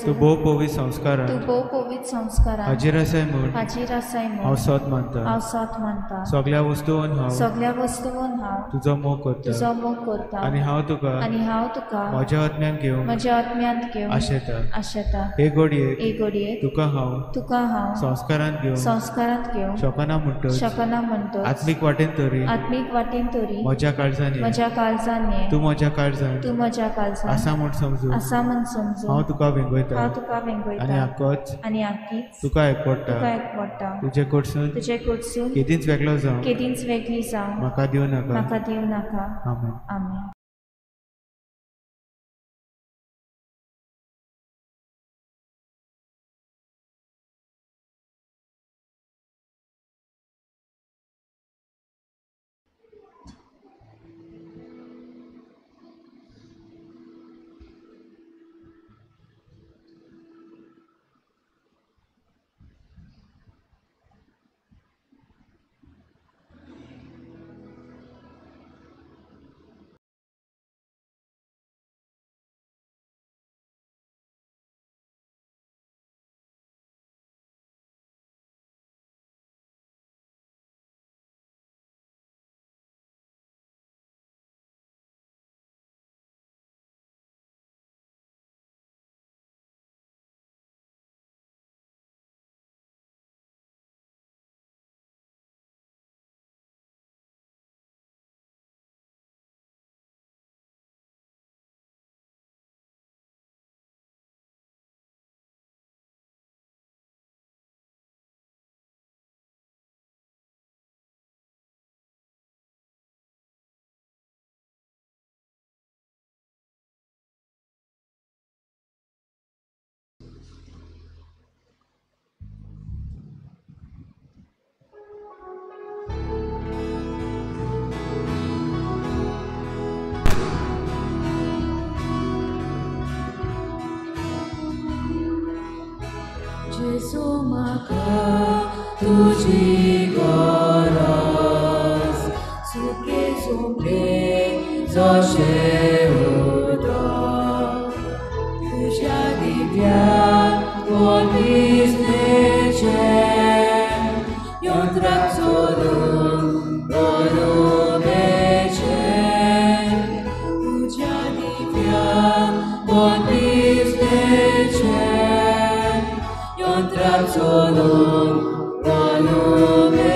J: तूं भोव पवित संस्कारांत हाजीर आसाय म्हूण हांव सत मानता. सगळ्या वस्तूंत हांव तुजो मोग करता आनी हांव तुका म्हज्या आत्म्यान घेवंक आशेता. हे घडयेक तुका हांव संस्कारांत घेवंक शकना म्हणटच आत्मीक वाटेन तरी म्हज्या काळजांनी तूं म्हज्या काळजांत आसा म्हूण समजू हांव तुका वेंगयता आनी आख्खीच तुका एकवडटा. तुजे कडसून केदींच वेगळो जावं म्हाका दिवं नाका. आमेन.
G: Jesu maka tuji goras suke zombe zosze udo tuja divya odisneche yontra solum rodomeche tuja divya odisneche Solum Valumeche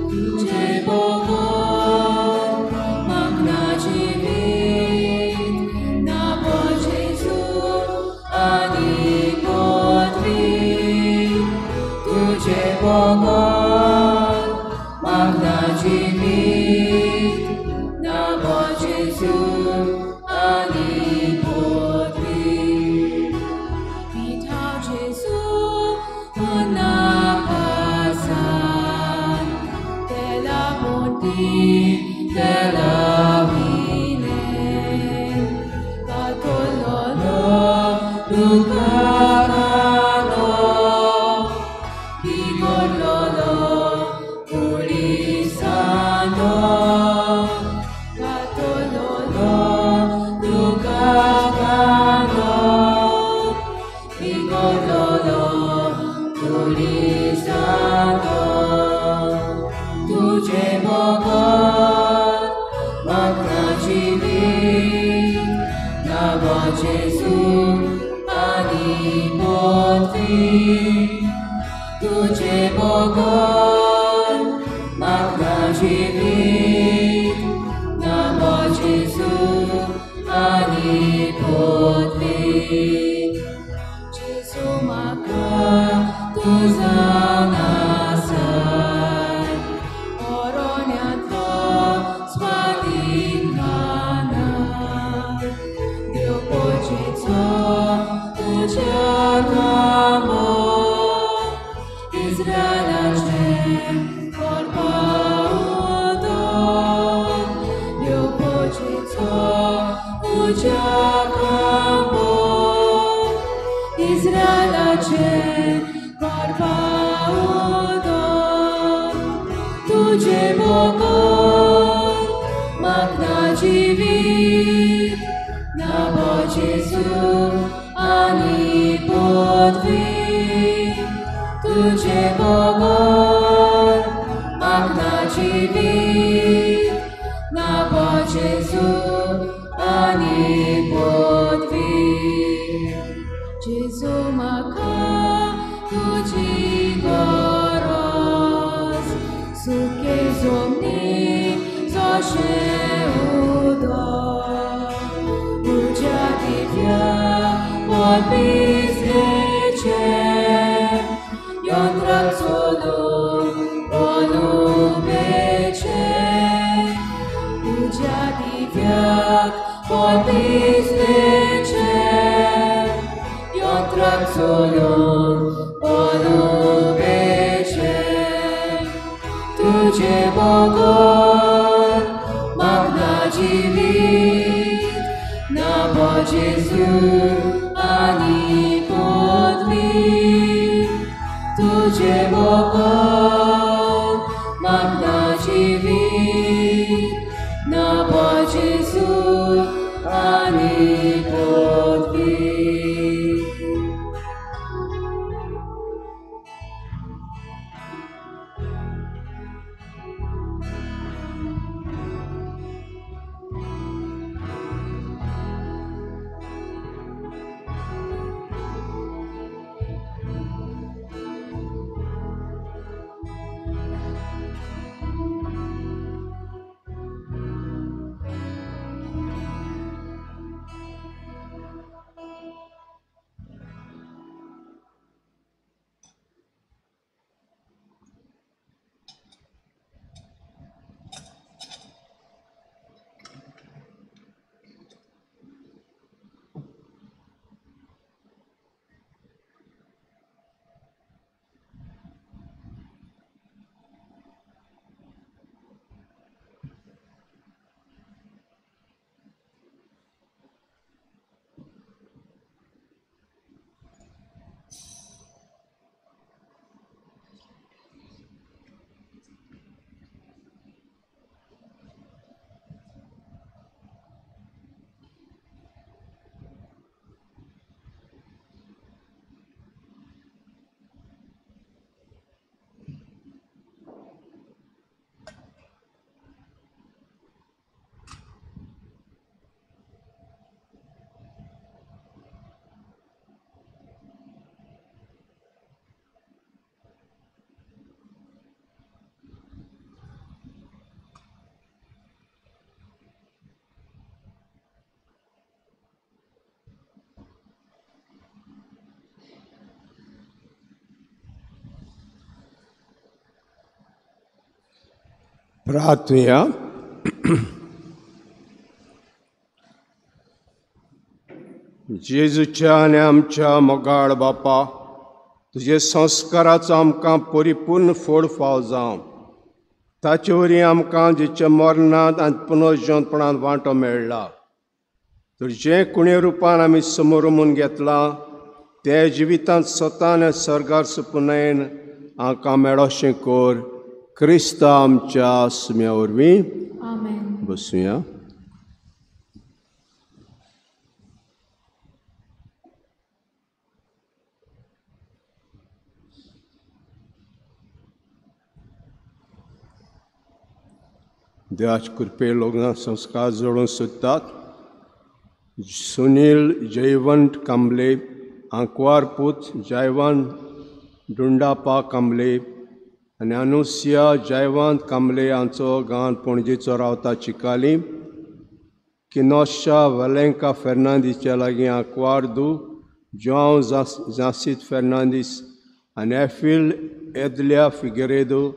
G: Tuce Bogor Magna Civit Nabo Jesu Ani Potvit Tuce Bogor Magna Civit Nabo Jesu Ani Potvit Jesu napasan della monti della vile
B: मेळटलो पुलिसांचो तुझे भोगोन म्हाका जिवीत नांव जेजू आनी पृथ्वी तुझे भोगोन म्हाका जिवीत नांव जेजू आनी पृथ्वी जेजू म्हाका तुझा नासाय ओरोण्यांतलो स्वादीक खाना देवपोचेचो तुज्या नांवान इस्रायलाचें कोरपावदन देवपोचेचो तुज्या नांवान इस्रायलाचें कोरपावदन तुझे भोगोन म्हाका जिवीत नांव जेजू आनी पृथ्वी तुझे भोगोन म्हाका जिवीत नांव जेजू आनी पृथ्वी जेजू म्हाका तुजी गरज सुखे जमनी जशें उदक तुज्या दिव्या पवित्रेचें यंत्राक चलून पलुबेचें तुज्या दिव्या पवित्रेचें यंत्राक चलून पलुबेचें तुझे भोगोन म्हाका जिवीत नांव जेजू आनी पृथ्वी तुझे भोगोन म्हाका जिवीत नांव जेजू आनी पृथ्वी
A: प्रार्थया जेजूच्या आनी आमच्या मोगाळ बापा तुजे संस्काराचो आमकां परिपूर्ण फळ फाव जावं ताचे वरी आमकां जेच्या मरणांत आनी पुनर्जीवनपणांत वांटो मेळ्ळा तर जें कुणे रुपान आमी समोर रमून घेतलां ते जिवितांत स्वतान सर्गार सुपुनयन आमकां मेळोशें कर क्रिस्त आमच्या सुम्या वरवीं बसूया. देवाचे कृपे लग्न संस्कार जोडून सोदतात. सुनील जयवंत कांबळे, आंकवार पूत जयवंत डुंडापा कांबळे आनी अनुसिया जयवंत कांबळे हांचो गांव पणजेचो रावता चिकाली. किनोशा वलेंका फेर्नांदीसच्या लागीं आंकवार जोआव जासीत फेर्नांदीस आनी एफिल एदल्या फिगरेदो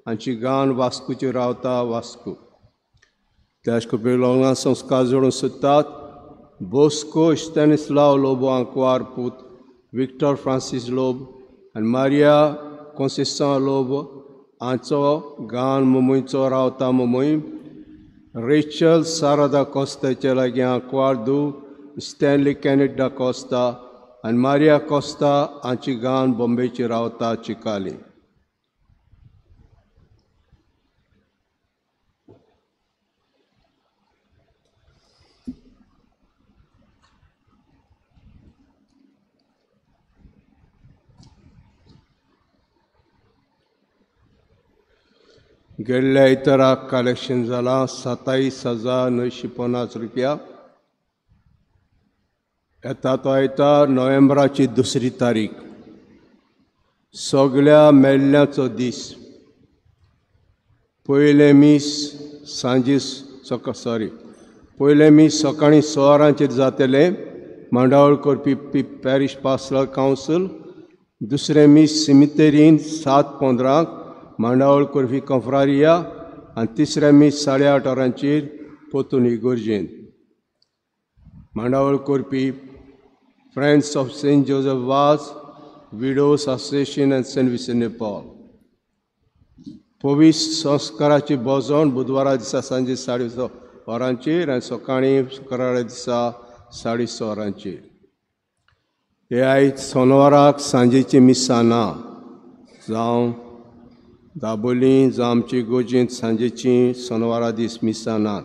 A: हांची गांव वास्कोची रावता वास्को. त्याच कृपे लग्न संस्कार जोडून सोदतात. बोस्को स्टॅनिस्लाव लोबो आंकवार पूत, विक्टर फ्रांसीस लोब आनी मारिया कॉन्सेसान लोब हांचो गांव मुंबयचो रावता मुंबय. रेचल सारादा कॉस्ताच्या लागीं आंकवार स्टॅनली कॅनेट डा कॉस्ता आनी मारिया कॉस्ता हांची गांव बॉम्बेची रावता चिकाली. गेल्ल्या इतराक कलेक्शन जालां 27,950 रुपया. येता तो येता नोव्हेंबराची 2 तारीख, सगळ्या मेल्ल्यांचो दीस. पयले मीस सकाळीं 6 जातले मांडावळ करपी पॅरिश पास्टरल कावन्सिल. दुसरे मीस सिमितेरीन 7:15 मांडावळ करपी कॉन्फ्रारिया आनी तिसरे मीस 8:30 पोतून इगोर्जेन. मांडावळ करपी friends of Saint Joseph Vaz, widows association and Saint Vincent de Paul. पवीस संस्काराची बोजवण बुधवारा दिसा सांजे 6:30 आनी सकाळीं शुक्रारा दिसा 6:30. हे आयज सोनवाराक सांजेची मिसां ना, जावं दाबोलीं जावं आमची गोंयचीं सांजेची सोनवारा दीस मिसां नात.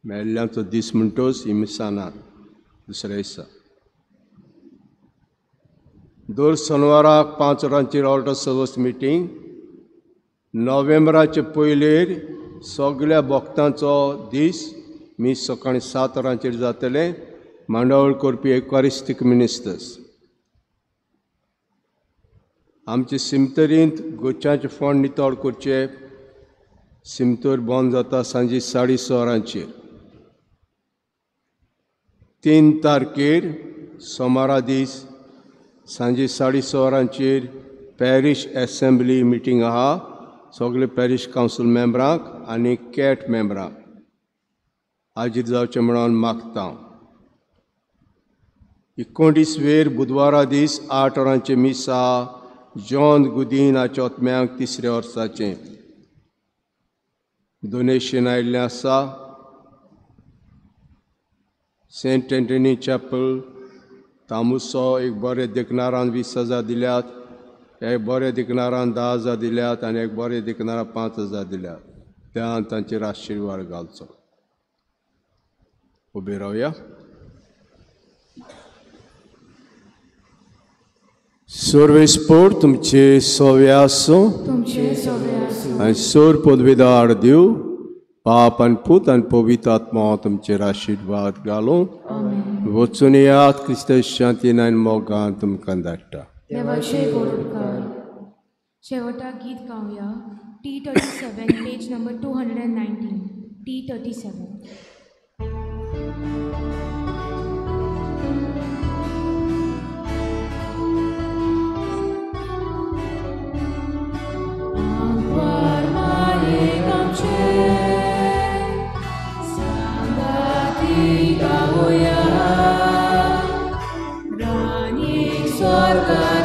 A: मेल्ल्यांचो दीस म्हणटोच ही मिसां नात दुसऱ्या दिसा. दर सोनवाराक 5 वरांचेर ऑल्टर सर्वस मिटींग. नोव्हेंबराचे पयलेर सगळ्या भक्तांचो दीस मीस सकाळीं 7 वरांचेर जातले. मांडावळ करपी एक्वारिस्टीक मिनिस्टर्स. आमचे सिमतरींत गोचांचे फंड नितळ करचे. सिमतर बंद जाता सांजे 6:30. 3 तारखेर सोमारा दीस सांजे 6:30 पॅरीश एसेंब्ली मिटींग आहा सगळे पॅरीश कावन्सिल मेंबरांक आनी कॅट मेंबरांक. हाजीर जावचें म्हणून मागता. 29 बुधवारा दीस 8 वरांचें मीस आहा जॉन गुदीन हाच्या ओतम्यांक 3ऱ्या वर्साचें. डोनेशन आयिल्लें आसा. सेंट एंटनी चॅपल तामुसो एक बरें देखणारान 20,000 दिल्यात, एक बरें देखणारान 10,000 दिल्यात आनी एक बरें देखणारान 5,000 दिल्यात. त्या तांचेर आशिर्वाद घालचो. उबे रावया. सर्वेस्पोर तुमचे सोवे आसूं आनी सोर पदवीदार दिव पाप आनी पूत आनी पवित्र आत्मा तुमचेर आशिर्वाद घालूं. वचून येयात क्रिस्ताची शांतीन आनी मोगान तुमकां धाडटा.
G: शेवटा गीत गावया. T37 page number 219. T37.
B: Rani Sorga